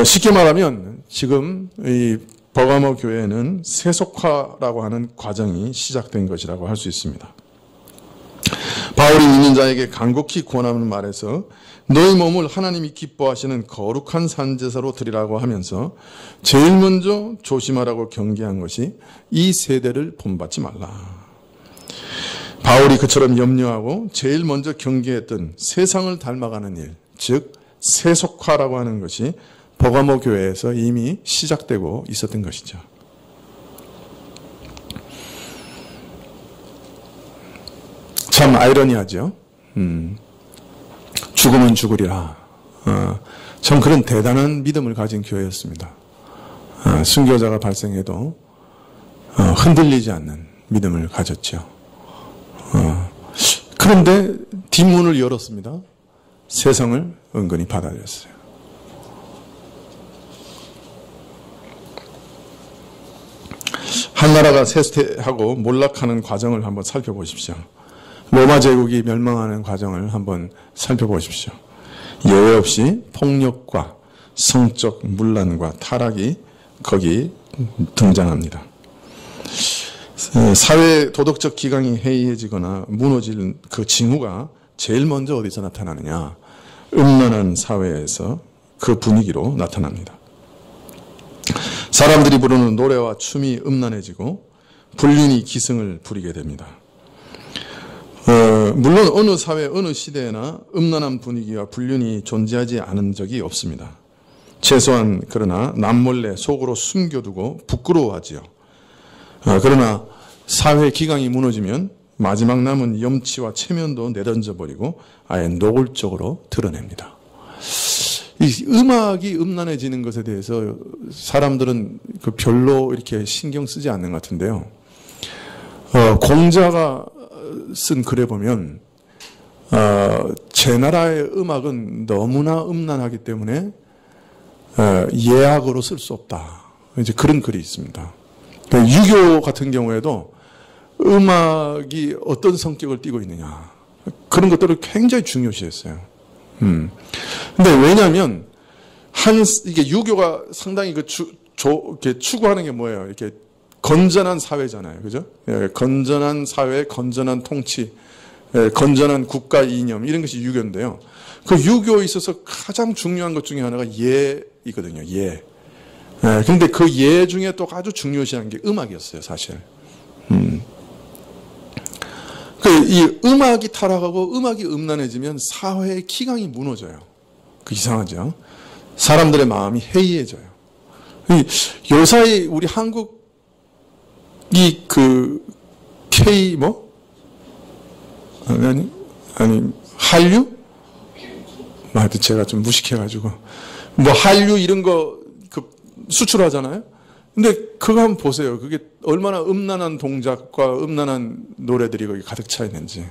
B: 쉽게 말하면 지금 이 버가모 교회는 세속화라고 하는 과정이 시작된 것이라고 할 수 있습니다. 바울이 믿는 자에게 간곡히 권하는 말에서 너희 몸을 하나님이 기뻐하시는 거룩한 산제사로 드리라고 하면서 제일 먼저 조심하라고 경계한 것이 이 세대를 본받지 말라. 바울이 그처럼 염려하고 제일 먼저 경계했던 세상을 닮아가는 일, 즉 세속화라고 하는 것이 버가모 교회에서 이미 시작되고 있었던 것이죠. 참 아이러니하죠. 죽으면 죽으리라. 참 그런 대단한 믿음을 가진 교회였습니다. 순교자가 발생해도 흔들리지 않는 믿음을 가졌죠. 그런데 뒷문을 열었습니다. 세상을 은근히 받아들였어요. 한나라가 쇠퇴하고 몰락하는 과정을 한번 살펴보십시오. 로마 제국이 멸망하는 과정을 한번 살펴보십시오. 예외 없이 폭력과 성적 문란과 타락이 거기 등장합니다. 사회 도덕적 기강이 해이해지거나 무너지는 그 징후가 제일 먼저 어디서 나타나느냐? 음란한 사회에서 그 분위기로 나타납니다. 사람들이 부르는 노래와 춤이 음란해지고 불륜이 기승을 부리게 됩니다. 물론 어느 사회, 어느 시대에나 음란한 분위기와 불륜이 존재하지 않은 적이 없습니다. 최소한 그러나 남몰래 속으로 숨겨두고 부끄러워하지요. 그러나 사회 기강이 무너지면 마지막 남은 염치와 체면도 내던져버리고 아예 노골적으로 드러냅니다. 이 음악이 음란해지는 것에 대해서 사람들은 별로 이렇게 신경 쓰지 않는 것 같은데요. 공자가 쓴 글에 보면 제 나라의 음악은 너무나 음란하기 때문에 예악으로 쓸 수 없다. 이제 그런 글이 있습니다. 유교 같은 경우에도 음악이 어떤 성격을 띠고 있느냐 그런 것들을 굉장히 중요시했어요. 근데 왜냐하면 이게 유교가 상당히 이렇게 추구하는 게 뭐예요? 이렇게 건전한 사회잖아요, 그죠? 예, 건전한 사회, 건전한 통치, 건전한 국가 이념 이런 것이 유교인데요. 그 유교에 있어서 가장 중요한 것 중에 하나가 예이거든요. 예. 그런데 그 예 중에 또 아주 중요시한 게 음악이었어요, 사실. 이 음악이 타락하고 음악이 음란해지면 사회의 기강이 무너져요. 이상하죠? 사람들의 마음이 해이해져요. 요사이 우리 한국이 K 한류? 하여튼 제가 좀 무식해가지고 한류 이런 거 수출하잖아요. 근데 그거 한번 보세요. 그게 얼마나 음란한 동작과 음란한 노래들이 거기 가득 차 있는지.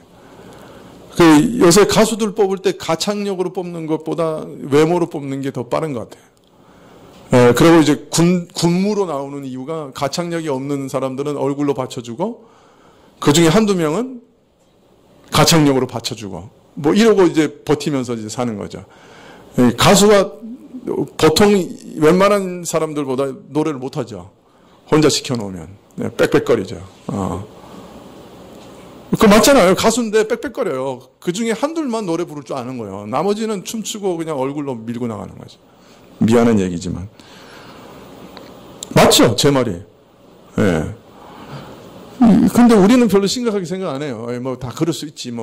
B: 요새 가수들 뽑을 때 가창력으로 뽑는 것보다 외모로 뽑는 게 더 빠른 것 같아요. 그리고 이제 군무로 나오는 이유가 가창력이 없는 사람들은 얼굴로 받쳐주고 그 중에 한두 명은 가창력으로 받쳐주고 이러고 이제 버티면서 이제 사는 거죠. 가수가 보통 웬만한 사람들보다 노래를 못하죠. 혼자 시켜놓으면 빽빽거리죠. 그거 맞잖아요. 가수인데 빽빽거려요. 그 중에 한둘만 노래 부를 줄 아는 거예요. 나머지는 춤추고 그냥 얼굴로 밀고 나가는 거죠. 미안한 얘기지만 맞죠? 제 말이. 예. 근데 우리는 별로 심각하게 생각 안 해요. 다 그럴 수 있지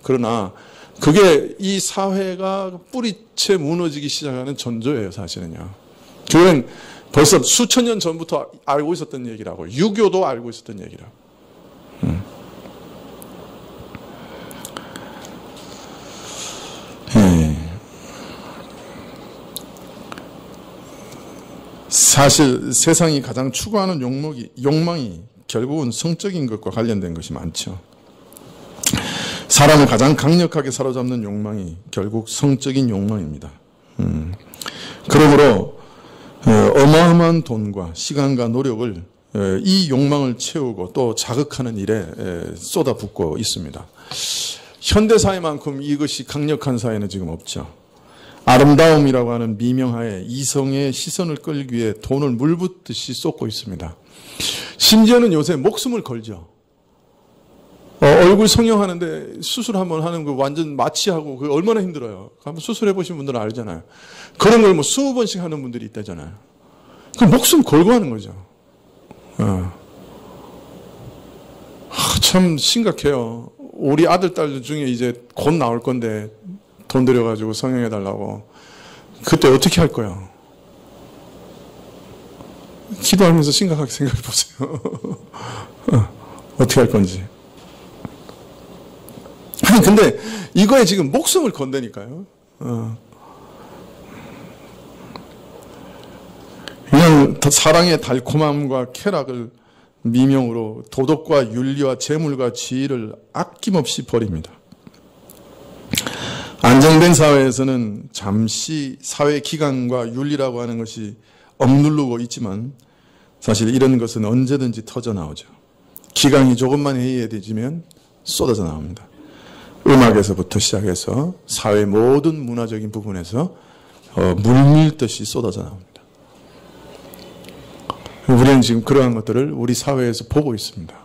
B: 그러나 그게 이 사회가 뿌리채 무너지기 시작하는 전조예요, 사실은요. 그건 벌써 수천 년 전부터 알고 있었던 얘기라고. 유교도 알고 있었던 얘기라고. 사실 세상이 가장 추구하는 욕망이 결국은 성적인 것과 관련된 것이 많죠. 사람을 가장 강력하게 사로잡는 욕망이 결국 성적인 욕망입니다. 그러므로 어마어마한 돈과 시간과 노력을 이 욕망을 채우고 또 자극하는 일에 쏟아붓고 있습니다. 현대사회만큼 이것이 강력한 사회는 지금 없죠. 아름다움이라고 하는 미명하에 이성의 시선을 끌기 위해 돈을 물붓듯이 쏟고 있습니다. 심지어는 요새 목숨을 걸죠. 얼굴 성형하는데 수술 한번 하는 거 완전 마취하고 그 얼마나 힘들어요. 한번 수술해 보신 분들은 알잖아요. 그런 걸 20번씩 하는 분들이 있다잖아요. 그 목숨 걸고 하는 거죠. 참 심각해요. 우리 아들, 딸 중에 이제 곧 나올 건데 돈 들여가지고 성형해 달라고. 그때 어떻게 할 거야? 기도하면서 심각하게 생각해 보세요. 어떻게 할 건지. 아니, 근데 이거에 지금 목숨을 건다니까요. 그냥 사랑의 달콤함과 쾌락을 미명으로 도덕과 윤리와 재물과 지위를 아낌없이 버립니다. 안정된 사회에서는 잠시 사회 기강과 윤리라고 하는 것이 억누르고 있지만 사실 이런 것은 언제든지 터져 나오죠. 기강이 조금만 해이해지면 쏟아져 나옵니다. 음악에서부터 시작해서 사회 모든 문화적인 부분에서 물밀듯이 쏟아져 나옵니다. 우리는 지금 그러한 것들을 우리 사회에서 보고 있습니다.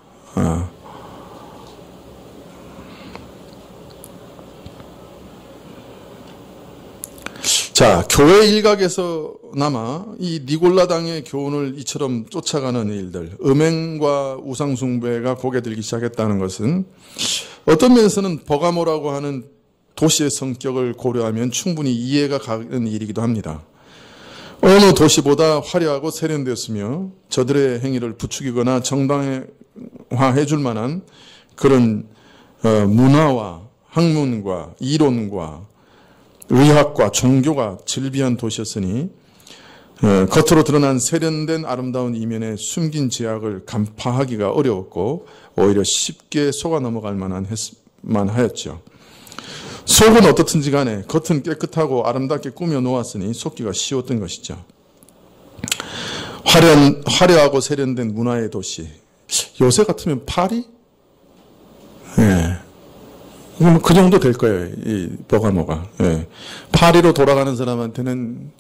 B: 자, 교회 일각에서나마 이 니골라당의 교훈을 이처럼 쫓아가는 일들, 음행과 우상숭배가 고개 들기 시작했다는 것은 어떤 면에서는 버가모라고 하는 도시의 성격을 고려하면 충분히 이해가 가는 일이기도 합니다. 어느 도시보다 화려하고 세련되었으며 저들의 행위를 부추기거나 정당화해 줄 만한 그런 문화와 학문과 이론과 의학과 종교가 즐비한 도시였으니 겉으로 드러난 세련된 아름다운 이면에 숨긴 죄악을 간파하기가 어려웠고 오히려 쉽게 속아 넘어갈 만하였죠. 속은 어떻든지 간에 겉은 깨끗하고 아름답게 꾸며 놓았으니 속기가 쉬웠던 것이죠. 화려하고 세련된 문화의 도시. 요새 같으면 파리? 예. 그 정도 될 거예요, 이 버가모가. 예. 파리로 돌아가는 사람한테는,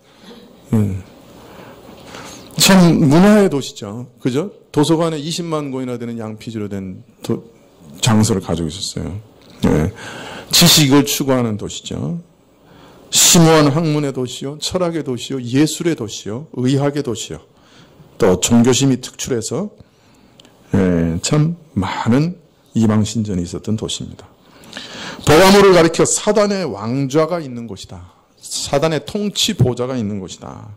B: 참, 문화의 도시죠. 그죠? 도서관에 20만 권이나 되는 양피지로 된 장소를 가지고 있었어요. 예. 지식을 추구하는 도시죠. 심오한 학문의 도시요, 철학의 도시요, 예술의 도시요, 의학의 도시요. 또 종교심이 특출해서, 예, 참 많은 이방신전이 있었던 도시입니다. 버가모를 가리켜 사단의 왕좌가 있는 곳이다. 사단의 통치 보좌가 있는 곳이다.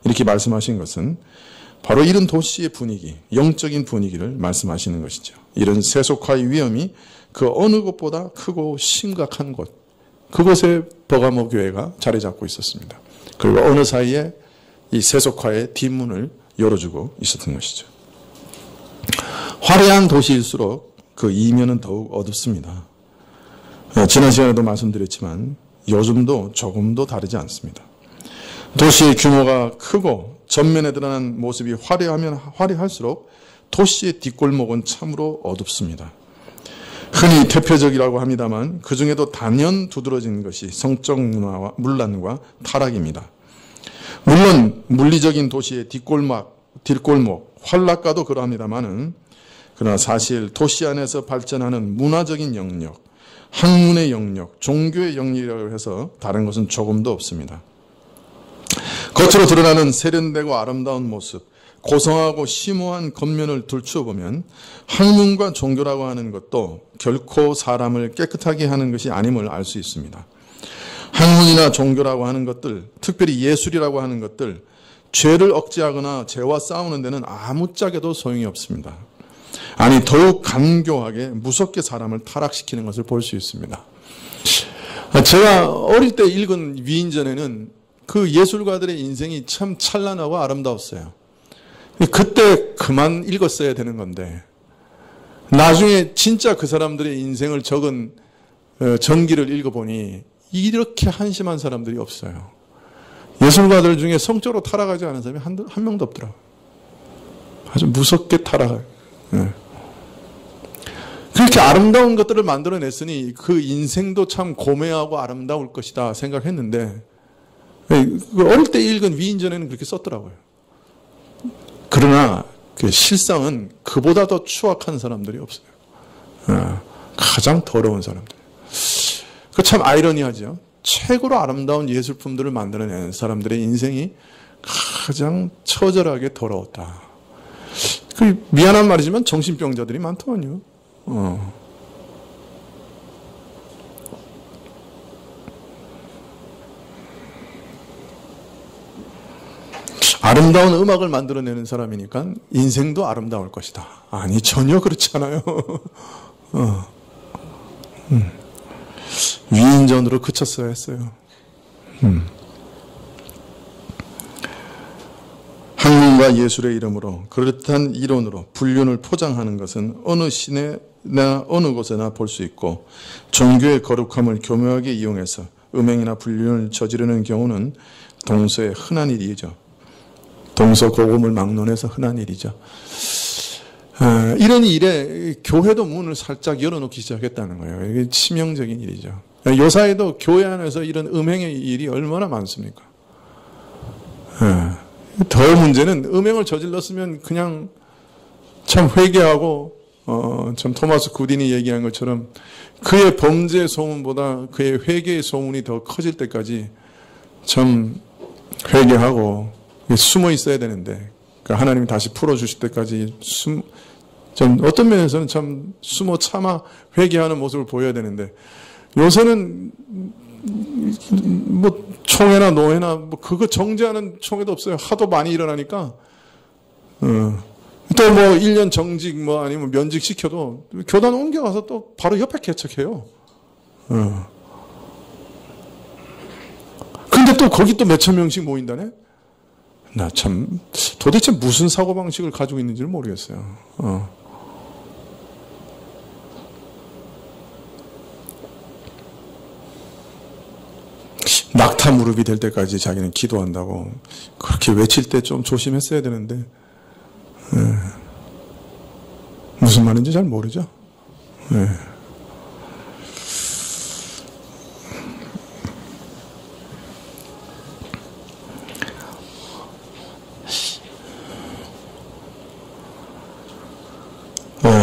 B: 이렇게 말씀하신 것은 바로 이런 도시의 분위기, 영적인 분위기를 말씀하시는 것이죠. 이런 세속화의 위험이 그 어느 곳보다 크고 심각한 곳, 그곳에 버가모 교회가 자리 잡고 있었습니다. 그리고 어느 사이에 이 세속화의 뒷문을 열어주고 있었던 것이죠. 화려한 도시일수록 그 이면은 더욱 어둡습니다. 지난 시간에도 말씀드렸지만 요즘도 조금도 다르지 않습니다. 도시의 규모가 크고 전면에 드러난 모습이 화려하면 화려할수록 도시의 뒷골목은 참으로 어둡습니다. 흔히 대표적이라고 합니다만 그 중에도 단연 두드러진 것이 성적 문란과 타락입니다. 물론 물리적인 도시의 뒷골목, 환락가도 그러합니다만은 그러나 사실 도시 안에서 발전하는 문화적인 영역, 학문의 영역, 종교의 영역이라고 해서 다른 것은 조금도 없습니다. 겉으로 드러나는 세련되고 아름다운 모습, 고성하고 심오한 겉면을 들추어 보면 학문과 종교라고 하는 것도 결코 사람을 깨끗하게 하는 것이 아님을 알 수 있습니다. 학문이나 종교라고 하는 것들, 특별히 예술이라고 하는 것들, 죄를 억제하거나 죄와 싸우는 데는 아무짝에도 소용이 없습니다. 아니, 더욱 간교하게 무섭게 사람을 타락시키는 것을 볼 수 있습니다. 제가 어릴 때 읽은 위인전에는 그 예술가들의 인생이 참 찬란하고 아름다웠어요. 그때 그만 읽었어야 되는 건데 나중에 진짜 그 사람들의 인생을 적은 전기를 읽어보니 이렇게 한심한 사람들이 없어요. 예술가들 중에 성적으로 타락하지 않은 사람이 한 명도 없더라고요. 아주 무섭게 타락해요. 그렇게 아름다운 것들을 만들어냈으니 그 인생도 참 고매하고 아름다울 것이다 생각했는데 어릴 때 읽은 위인전에는 그렇게 썼더라고요. 그러나 그 실상은 그보다 더 추악한 사람들이 없어요. 가장 더러운 사람들. 그 참 아이러니하죠. 최고로 아름다운 예술품들을 만들어내는 사람들의 인생이 가장 처절하게 더러웠다. 그 미안한 말이지만 정신병자들이 많더만요. 아름다운 음악을 만들어내는 사람이니까 인생도 아름다울 것이다. 아니, 전혀 그렇지 않아요. 위인전으로 그쳤어야 했어요. 학문과 예술의 이름으로 그릇한 이론으로 불륜을 포장하는 것은 어느 시내나 어느 곳에나 볼 수 있고, 종교의 거룩함을 교묘하게 이용해서 음행이나 불륜을 저지르는 경우는 동서의 흔한 일이죠. 동서고금을 막론해서 흔한 일이죠. 이런 일에 교회도 문을 살짝 열어놓기 시작했다는 거예요. 이게 치명적인 일이죠. 요사이도 교회 안에서 이런 음행의 일이 얼마나 많습니까? 더 문제는 음행을 저질렀으면 그냥 참 회개하고, 참 토마스 구딘이 얘기한 것처럼 그의 범죄 소문보다 그의 회개의 소문이 더 커질 때까지 참 회개하고 숨어 있어야 되는데, 그러니까 하나님이 다시 풀어주실 때까지 좀 어떤 면에서는 참 숨어 참아 회개하는 모습을 보여야 되는데, 요새는 뭐 총회나 노회나 뭐 그거 정죄하는 총회도 없어요. 하도 많이 일어나니까. 또 뭐 1년 정직 뭐 아니면 면직 시켜도 교단 옮겨가서 또 바로 옆에 개척해요. 근데 또 거기 또 몇천 명씩 모인다네? 나 참 도대체 무슨 사고방식을 가지고 있는지를 모르겠어요. 낙타 무릎이 될 때까지 자기는 기도한다고 그렇게 외칠 때 좀 조심했어야 되는데, 무슨 말인지 잘 모르죠.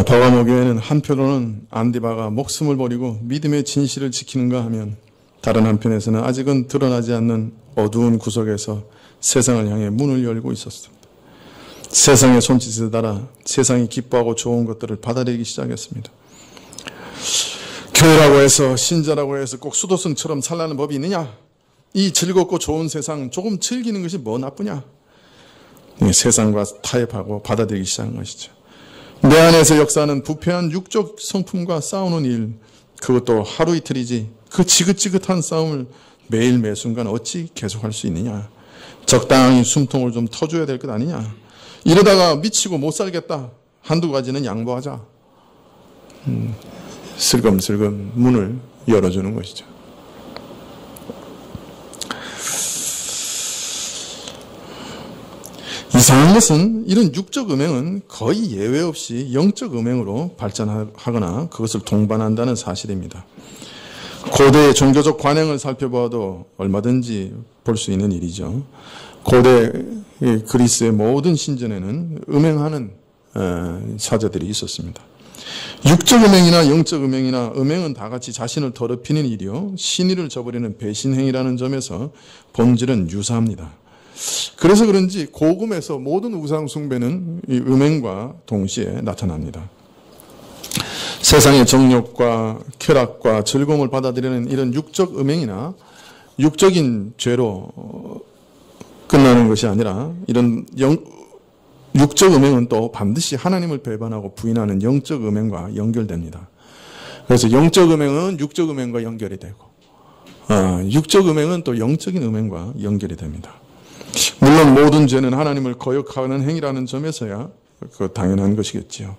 B: 바가모 교회는 한편으로는 안디바가 목숨을 버리고 믿음의 진실을 지키는가 하면, 다른 한편에서는 아직은 드러나지 않는 어두운 구석에서 세상을 향해 문을 열고 있었습니다. 세상의 손짓에 따라 세상이 기뻐하고 좋은 것들을 받아들이기 시작했습니다. 교회라고 해서, 신자라고 해서 꼭 수도승처럼 살라는 법이 있느냐? 이 즐겁고 좋은 세상 조금 즐기는 것이 뭐 나쁘냐? 세상과 타협하고 받아들이기 시작한 것이죠. 내 안에서 역사하는 부패한 육적 성품과 싸우는 일, 그것도 하루 이틀이지 그 지긋지긋한 싸움을 매일 매순간 어찌 계속할 수 있느냐? 적당히 숨통을 좀 터줘야 될 것 아니냐? 이러다가 미치고 못 살겠다. 한두 가지는 양보하자. 슬금슬금 문을 열어주는 것이죠. 이상한 것은 이런 육적 음행은 거의 예외 없이 영적 음행으로 발전하거나 그것을 동반한다는 사실입니다. 고대의 종교적 관행을 살펴봐도 얼마든지 볼 수 있는 일이죠. 고대 그리스의 모든 신전에는 음행하는 사제들이 있었습니다. 육적 음행이나 영적 음행이나 음행은 다 같이 자신을 더럽히는 일이요, 신의를 저버리는 배신행위라는 점에서 본질은 유사합니다. 그래서 그런지 고금에서 모든 우상 숭배는 이 음행과 동시에 나타납니다. 세상의 정욕과 쾌락과 즐거움을 받아들이는 이런 육적 음행이나 육적인 죄로 끝나는 것이 아니라, 이런 육적 음행은 또 반드시 하나님을 배반하고 부인하는 영적 음행과 연결됩니다. 그래서 영적 음행은 육적 음행과 연결이 되고, 육적 음행은 또 영적인 음행과 연결이 됩니다. 물론 모든 죄는 하나님을 거역하는 행위라는 점에서야 그 당연한 것이겠지요.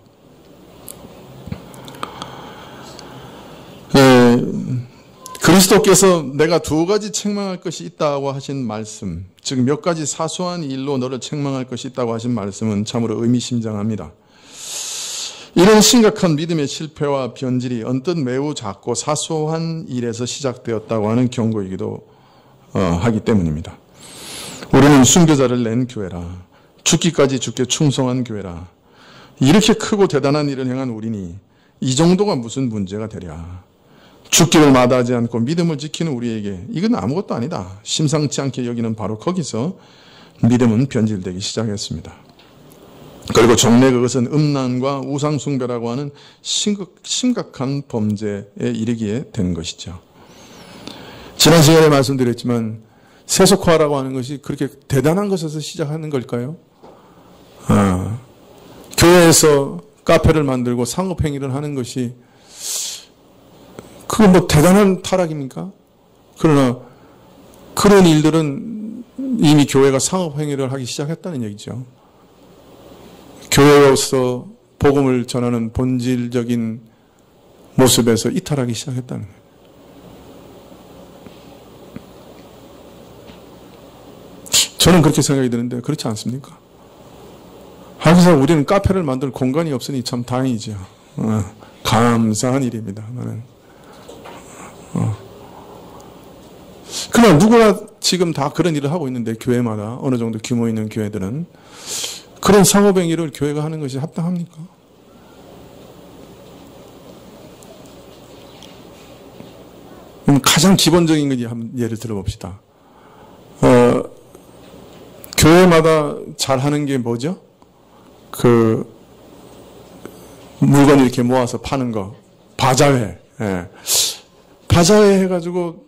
B: 그리스도께서 내가 두 가지 책망할 것이 있다고 하신 말씀, 즉 몇 가지 사소한 일로 너를 책망할 것이 있다고 하신 말씀은 참으로 의미심장합니다. 이런 심각한 믿음의 실패와 변질이 언뜻 매우 작고 사소한 일에서 시작되었다고 하는 경고이기도 하기 때문입니다. 우리는 순교자를 낸 교회라, 죽기까지 주께 충성한 교회라, 이렇게 크고 대단한 일을 행한 우리니 이 정도가 무슨 문제가 되랴. 죽기를 마다하지 않고 믿음을 지키는 우리에게 이건 아무것도 아니다. 심상치 않게 여기는 바로 거기서 믿음은 변질되기 시작했습니다. 그리고 종래 그것은 음란과 우상숭배라고 하는 심각한 범죄에 이르기에 된 것이죠. 지난 시간에 말씀드렸지만 세속화라고 하는 것이 그렇게 대단한 것에서 시작하는 걸까요? 교회에서 카페를 만들고 상업행위를 하는 것이 그건 뭐 대단한 타락입니까? 그러나 그런 일들은 이미 교회가 상업행위를 하기 시작했다는 얘기죠. 교회로서 복음을 전하는 본질적인 모습에서 이탈하기 시작했다는 거예요. 저는 그렇게 생각이 드는데 그렇지 않습니까? 항상 우리는 카페를 만들 공간이 없으니 참 다행이죠. 감사한 일입니다. 나는. 그러나 누구나 지금 다 그런 일을 하고 있는데 교회마다 어느 정도 규모 있는 교회들은 그런 상업행위를 교회가 하는 것이 합당합니까? 가장 기본적인 것 한번 예를 들어봅시다. 교회마다 잘 하는 게 뭐죠? 그 물건 이렇게 모아서 파는 거, 바자회. 예. 바자회 해가지고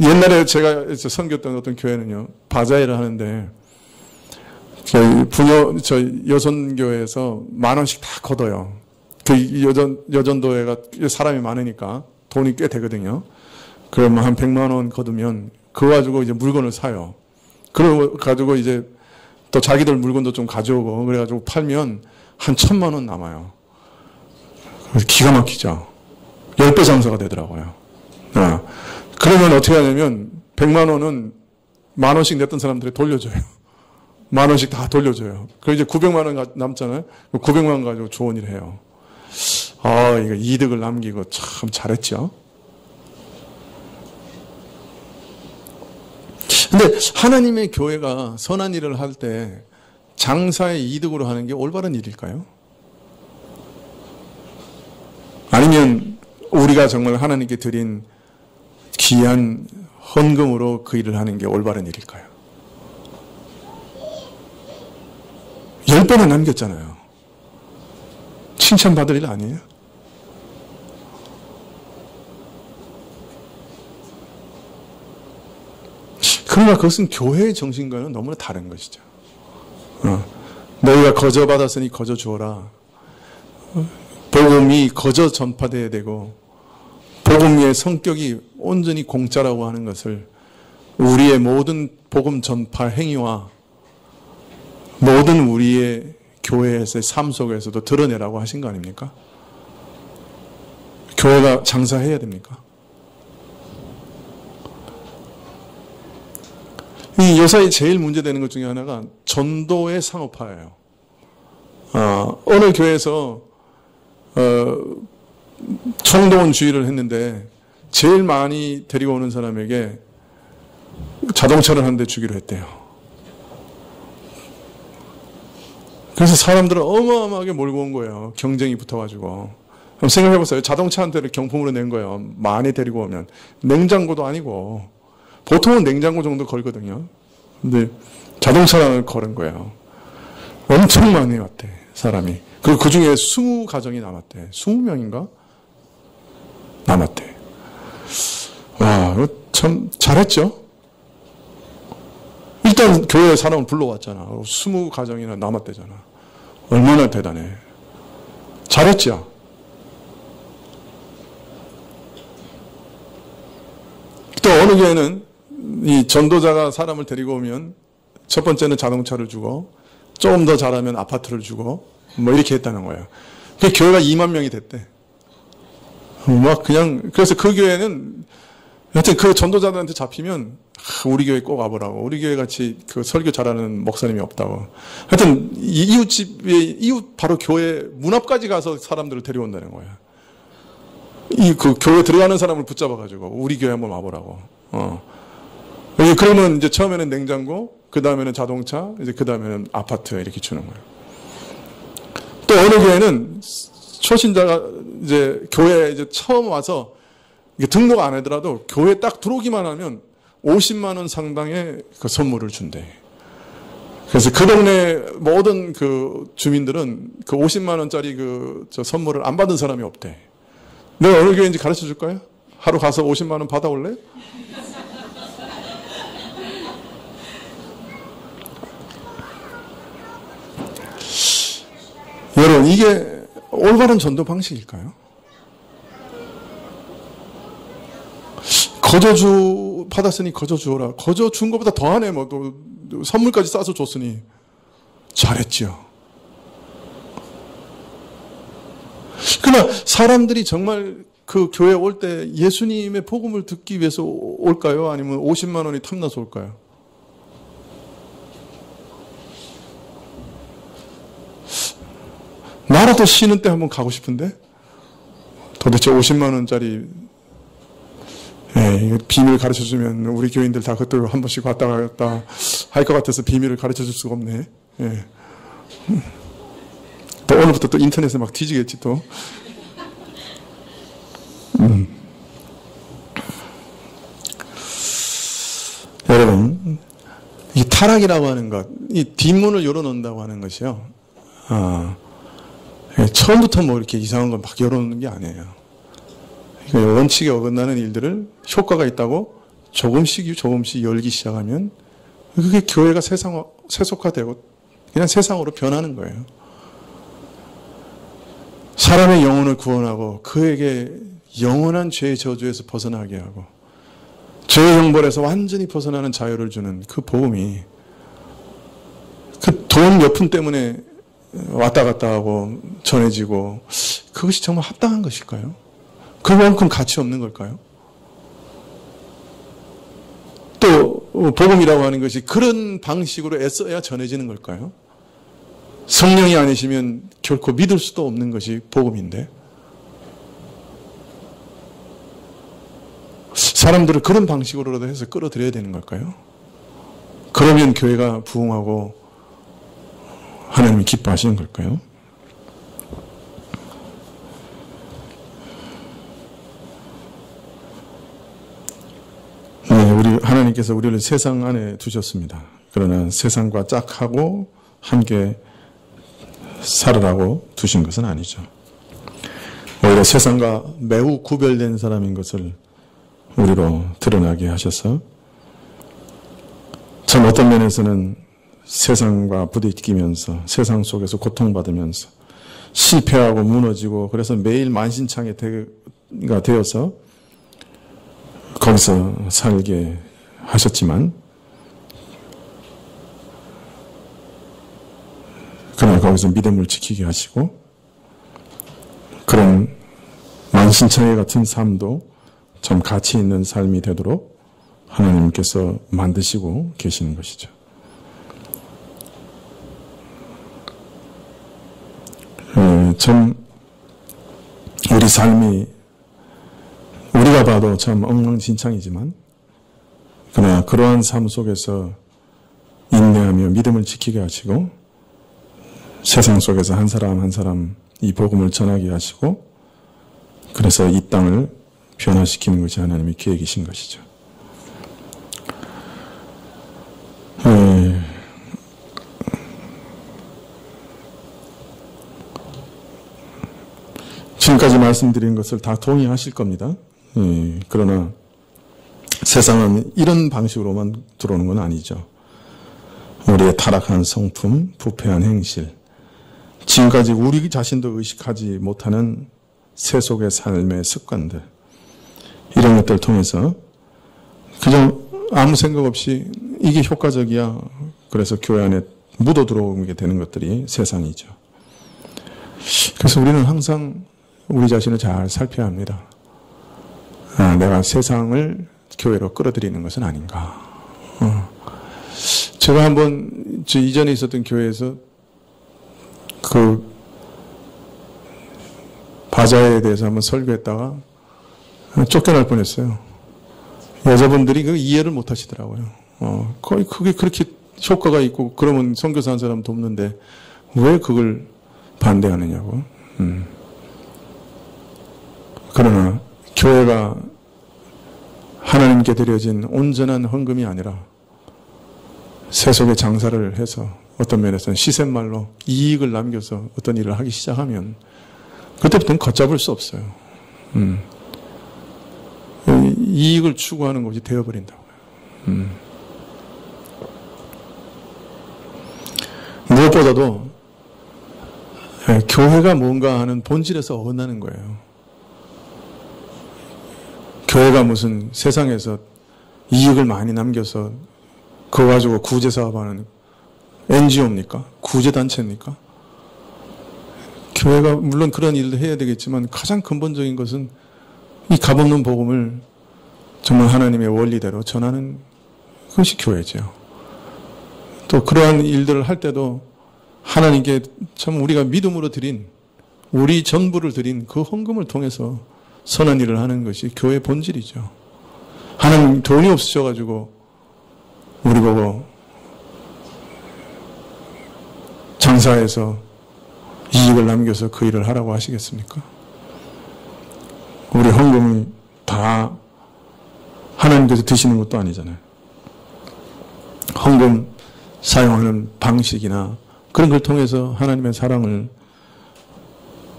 B: 옛날에 제가 섬겼던 어떤 교회는요, 바자회를 하는데 여선교회에서 10,000원씩 다 걷어요. 그 여전도회가 사람이 많으니까 돈이 꽤 되거든요. 그러면 한 100만 원 거두면 그거 가지고 이제 물건을 사요. 그거 가지고 이제 또 자기들 물건도 좀 가져오고 그래가지고 팔면 한 1,000만 원 남아요. 기가 막히죠. 10배 장사가 되더라고요. 그러면 어떻게 하냐면 100만 원은 10,000원씩 냈던 사람들이 돌려줘요. 10,000원씩 다 돌려줘요. 그리고 이제 900만 원 남잖아요. 900만 원 가지고 좋은 일 해요. 이거 이득을 남기고 참 잘했죠. 근데 하나님의 교회가 선한 일을 할 때 장사의 이득으로 하는 게 올바른 일일까요? 아니면 우리가 정말 하나님께 드린 귀한 헌금으로 그 일을 하는 게 올바른 일일까요? 10배는 남겼잖아요. 칭찬받을 일 아니에요? 그러나 그것은 교회의 정신과는 너무나 다른 것이죠. 너희가 거저 받았으니 거저 주어라. 복음이 거저 전파되어야 되고 복음의 성격이 온전히 공짜라고 하는 것을 우리의 모든 복음 전파 행위와 모든 우리의 교회에서의 삶 속에서도 드러내라고 하신 거 아닙니까? 교회가 장사해야 됩니까? 이 요사이 제일 문제되는 것 중에 하나가 전도의 상업화예요. 어느 교회에서 총동원주의를 했는데 제일 많이 데리고 오는 사람에게 자동차를 한 대 주기로 했대요. 그래서 사람들은 어마어마하게 몰고 온 거예요. 경쟁이 붙어가지고. 그럼 생각해보세요. 자동차 한 대를 경품으로 낸 거예요. 많이 데리고 오면. 냉장고도 아니고 보통은 냉장고 정도 걸거든요. 근데 자동차를 걸은 거예요. 엄청 많이 왔대, 사람이. 그리고 그 중에 20가정이 남았대. 20명인가? 남았대. 와, 참 잘했죠? 일단 교회 사람을 불러왔잖아. 20가정이나 남았대잖아. 얼마나 대단해. 잘했죠? 또 어느 교회는 이 전도자가 사람을 데리고 오면 첫 번째는 자동차를 주고 조금 더 잘하면 아파트를 주고 뭐 이렇게 했다는 거예요. 그 교회가 2만 명이 됐대. 막 그냥 그래서 그 교회는 하여튼 그 전도자들한테 잡히면 우리 교회 꼭 와보라고. 우리 교회 같이 그 설교 잘하는 목사님이 없다고. 하여튼 이웃 바로 교회 문 앞까지 가서 사람들을 데려온다는 거야. 그 교회 들어가는 사람을 붙잡아가지고 우리 교회 한번 와보라고. 그러면 이제 처음에는 냉장고, 그 다음에는 자동차, 이제 그 다음에는 아파트 이렇게 주는 거예요. 또 어느 교회는 초신자가 이제 교회에 이제 처음 와서 등록 안 하더라도 교회 딱 들어오기만 하면 50만 원 상당의 그 선물을 준대. 그래서 그 동네 모든 그 주민들은 그 50만 원짜리 저 선물을 안 받은 사람이 없대. 내가 어느 교회인지 가르쳐 줄까요? 하루 가서 50만 원 받아올래? 여러분, 이게 올바른 전도 방식일까요? 거저주 받았으니 거저주어라. 거저 준 것보다 더하네. 뭐 또 선물까지 싸서 줬으니 잘했지요. 그러나 사람들이 정말 그 교회 올 때 예수님의 복음을 듣기 위해서 올까요? 아니면 50만 원이 탐나서 올까요? 나라도 쉬는 때 한번 가고 싶은데 도대체 50만 원짜리 비밀 가르쳐주면 우리 교인들 다 그것도 한 번씩 왔다 갔다 할 것 같아서 비밀을 가르쳐줄 수가 없네. 예. 또 오늘부터 또 인터넷에 막 뒤지겠지 또. 여러분, 이 타락이라고 하는 것, 이 뒷문을 열어놓는다고 하는 것이요. 처음부터 뭐 이렇게 이상한 걸 막 열어놓는 게 아니에요. 원칙에 어긋나는 일들을 효과가 있다고 조금씩 열기 시작하면 그게 교회가 세속화되고 그냥 세상으로 변하는 거예요. 사람의 영혼을 구원하고 그에게 영원한 죄의 저주에서 벗어나게 하고 죄의 형벌에서 완전히 벗어나는 자유를 주는 그 복음이 그 돈 몇 푼 때문에 왔다 갔다 하고 전해지고 그것이 정말 합당한 것일까요? 그만큼 가치 없는 걸까요? 또 복음이라고 하는 것이 그런 방식으로 애써야 전해지는 걸까요? 성령이 아니시면 결코 믿을 수도 없는 것이 복음인데 사람들을 그런 방식으로라도 해서 끌어들여야 되는 걸까요? 그러면 교회가 부흥하고 하나님이 기뻐하시는 걸까요? 하나님께서 우리를 세상 안에 두셨습니다. 그러나 세상과 짝하고 함께 살으라고 두신 것은 아니죠. 오히려 세상과 매우 구별된 사람인 것을 우리로 드러나게 하셔서 참 어떤 면에서는 세상과 부딪히면서 세상 속에서 고통받으면서 실패하고 무너지고 그래서 매일 만신창이가 되어서 거기서 살게 하셨지만 그러나 거기서 믿음을 지키게 하시고 그런 만신창이 같은 삶도 참 가치 있는 삶이 되도록 하나님께서 만드시고 계시는 것이죠. 참 우리 삶이 우리가 봐도 참 엉망진창이지만 그러나 그러한 삶 속에서 인내하며 믿음을 지키게 하시고 세상 속에서 한 사람 한 사람 이 복음을 전하게 하시고 그래서 이 땅을 변화시키는 것이 하나님의 계획이신 것이죠. 지금까지 말씀드린 것을 다 동의하실 겁니다. 그러나 세상은 이런 방식으로만 들어오는 건 아니죠. 우리의 타락한 성품, 부패한 행실, 지금까지 우리 자신도 의식하지 못하는 세속의 삶의 습관들, 이런 것들을 통해서 그저 아무 생각 없이 이게 효과적이야. 그래서 교회 안에 묻어 들어오게 되는 것들이 세상이죠. 그래서 우리는 항상 우리 자신을 잘 살펴야 합니다. 내가 세상을 교회로 끌어들이는 것은 아닌가. 제가 한번 이전에 있었던 교회에서 그 바자회에 대해서 한번 설교했다가 쫓겨날 뻔했어요. 여자분들이 그 이해를 못 하시더라고요. 거의 그게 그렇게 효과가 있고 그러면 선교사 한 사람 돕는데 왜 그걸 반대하느냐고. 그러나 교회가 하나님께 드려진 온전한 헌금이 아니라 세속의 장사를 해서 어떤 면에서는 시샘말로 이익을 남겨서 어떤 일을 하기 시작하면 그때부터는 걷잡을 수 없어요. 이익을 추구하는 것이 되어버린다고요. 무엇보다도 교회가 뭔가 하는 본질에서 어긋나는 거예요. 교회가 무슨 세상에서 이익을 많이 남겨서 그거 가지고 구제사업하는 NGO입니까? 구제단체입니까? 교회가 물론 그런 일도 해야 되겠지만 가장 근본적인 것은 이 값없는 복음을 정말 하나님의 원리대로 전하는 것이 교회죠. 또 그러한 일들을 할 때도 하나님께 참 우리가 믿음으로 드린 우리 전부를 드린 그 헌금을 통해서 선한 일을 하는 것이 교회의 본질이죠. 하나님 돈이 없으셔가지고 우리 보고 장사해서 이익을 남겨서 그 일을 하라고 하시겠습니까? 우리 헌금이 다 하나님께서 드시는 것도 아니잖아요. 헌금 사용하는 방식이나 그런 걸 통해서 하나님의 사랑을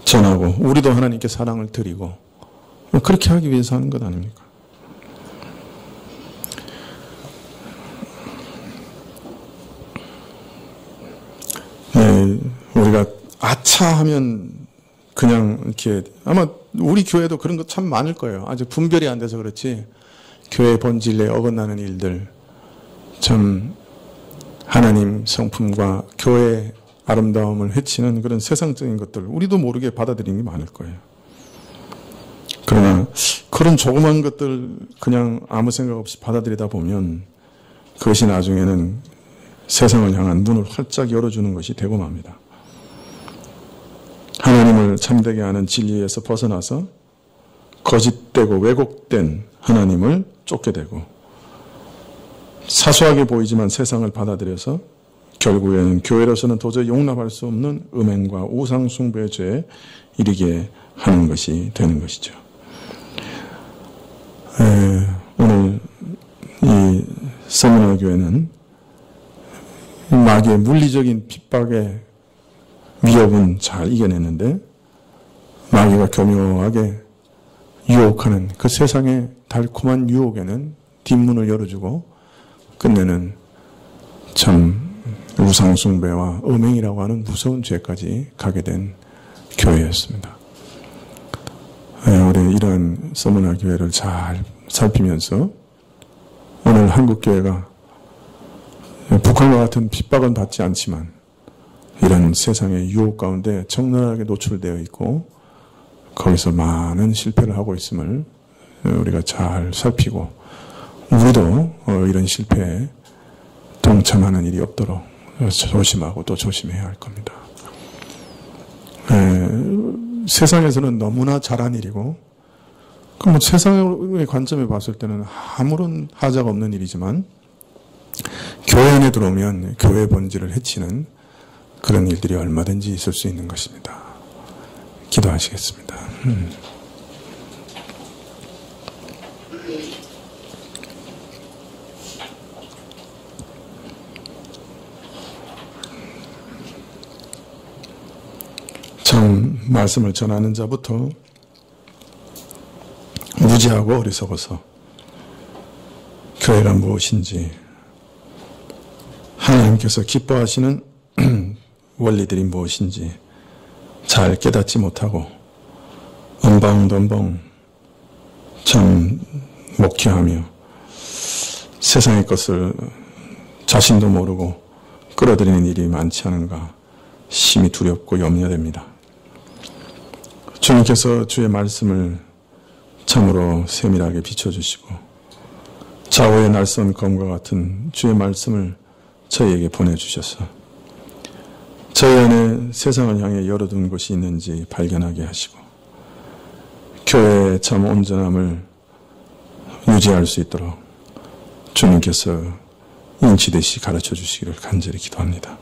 B: 전하고 우리도 하나님께 사랑을 드리고 그렇게 하기 위해서 하는 것 아닙니까? 네, 우리가 아차 하면 그냥 이렇게 아마 우리 교회도 그런 거 참 많을 거예요. 아직 분별이 안 돼서 그렇지 교회 본질에 어긋나는 일들 참 하나님 성품과 교회의 아름다움을 해치는 그런 세상적인 것들 우리도 모르게 받아들이는 게 많을 거예요. 그러나 그런 조그만 것들 그냥 아무 생각 없이 받아들이다 보면 그것이 나중에는 세상을 향한 눈을 활짝 열어주는 것이 되고 맙니다. 하나님을 참되게 하는 진리에서 벗어나서 거짓되고 왜곡된 하나님을 쫓게 되고 사소하게 보이지만 세상을 받아들여서 결국에는 교회로서는 도저히 용납할 수 없는 음행과 우상 숭배의 죄에 이르게 하는 것이 되는 것이죠. 오늘 이 서문화 교회는 마귀의 물리적인 핍박의 위협은 잘 이겨냈는데 마귀가 교묘하게 유혹하는 그 세상의 달콤한 유혹에는 뒷문을 열어주고 끝내는 참 우상숭배와 음행이라고 하는 무서운 죄까지 가게 된 교회였습니다. 우리 이런 서문화 교회를 잘 살피면서 오늘 한국교회가 북한과 같은 핍박은 받지 않지만 이런 세상의 유혹 가운데 적나라하게 노출되어 있고 거기서 많은 실패를 하고 있음을 우리가 잘 살피고 우리도 이런 실패에 동참하는 일이 없도록 조심하고 또 조심해야 할 겁니다. 세상에서는 너무나 잘한 일이고 그럼 세상의 관점에 봤을 때는 아무런 하자가 없는 일이지만 교회 안에 들어오면 교회 본질을 해치는 그런 일들이 얼마든지 있을 수 있는 것입니다. 기도하시겠습니다. 참 말씀을 전하는 자부터 무지하고 어리석어서 교회가 무엇인지 하나님께서 기뻐하시는 원리들이 무엇인지 잘 깨닫지 못하고 언방던방 참 목회하며 세상의 것을 자신도 모르고 끌어들이는 일이 많지 않은가 심히 두렵고 염려됩니다. 주님께서 주의 말씀을 참으로 세밀하게 비춰주시고 좌우의 날선 검과 같은 주의 말씀을 저희에게 보내주셔서 저희 안에 세상을 향해 열어둔 것이 있는지 발견하게 하시고 교회의 참 온전함을 유지할 수 있도록 주님께서 인치듯이 가르쳐 주시기를 간절히 기도합니다.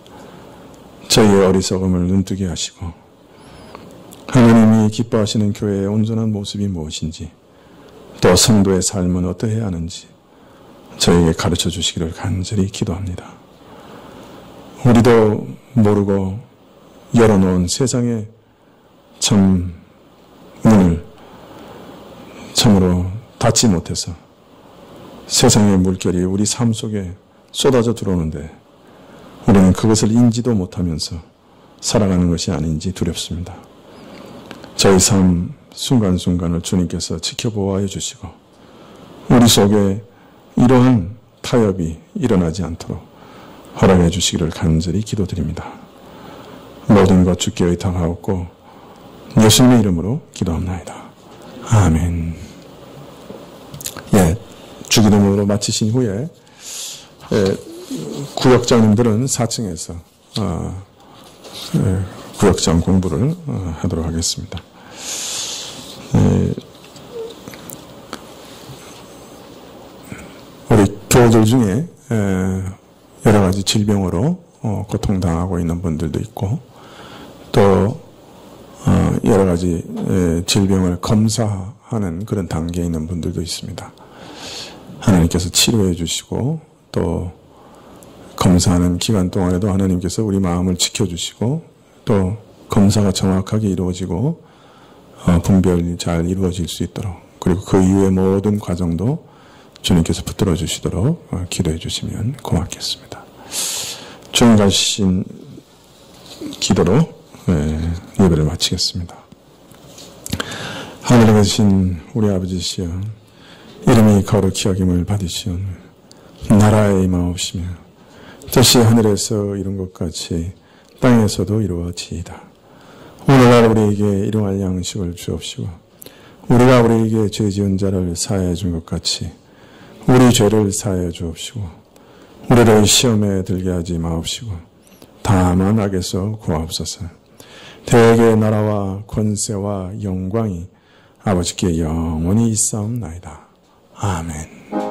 B: 저희의 어리석음을 눈뜨게 하시고 하나님이 기뻐하시는 교회의 온전한 모습이 무엇인지 또 성도의 삶은 어떠해야 하는지 저에게 가르쳐 주시기를 간절히 기도합니다. 우리도 모르고 열어놓은 세상의 참 문을 참으로 받지 못해서 세상의 물결이 우리 삶 속에 쏟아져 들어오는데 우리는 그것을 인지도 못하면서 살아가는 것이 아닌지 두렵습니다. 저희 삶 순간순간을 주님께서 지켜보아해 주시고 우리 속에 이러한 타협이 일어나지 않도록 허락해 주시기를 간절히 기도드립니다. 모든 것 주께 의탁하옵고 예수님의 이름으로 기도합나이다. 아멘. 예, 주기도문으로 마치신 후에 구역장님들은 4층에서 구역장 공부를 하도록 하겠습니다. 우리 교우들 중에 여러 가지 질병으로 고통당하고 있는 분들도 있고 또 여러 가지 질병을 검사하는 그런 단계에 있는 분들도 있습니다. 하나님께서 치료해 주시고 또 검사하는 기간 동안에도 하나님께서 우리 마음을 지켜주시고 또 검사가 정확하게 이루어지고 분별이 잘 이루어질 수 있도록 그리고 그 이후의 모든 과정도 주님께서 붙들어 주시도록 기도해 주시면 고맙겠습니다. 주님 가신 기도로 예배를 마치겠습니다. 하늘에 계신 우리 아버지시여 이름이 거룩히 여김을 받으시오 나라의 임하옵시며 뜻이 하늘에서 이룬 것 같이 땅에서도 이루어지이다. 오늘날 우리에게 일용할 양식을 주옵시고 우리가 우리에게 죄 지은 자를 사하여 준 것 같이 우리 죄를 사하여 주옵시고 우리를 시험에 들게 하지 마옵시고 다만 악에서 구하옵소서. 대개 나라와 권세와 영광이 아버지께 영원히 있사옵나이다. 아멘.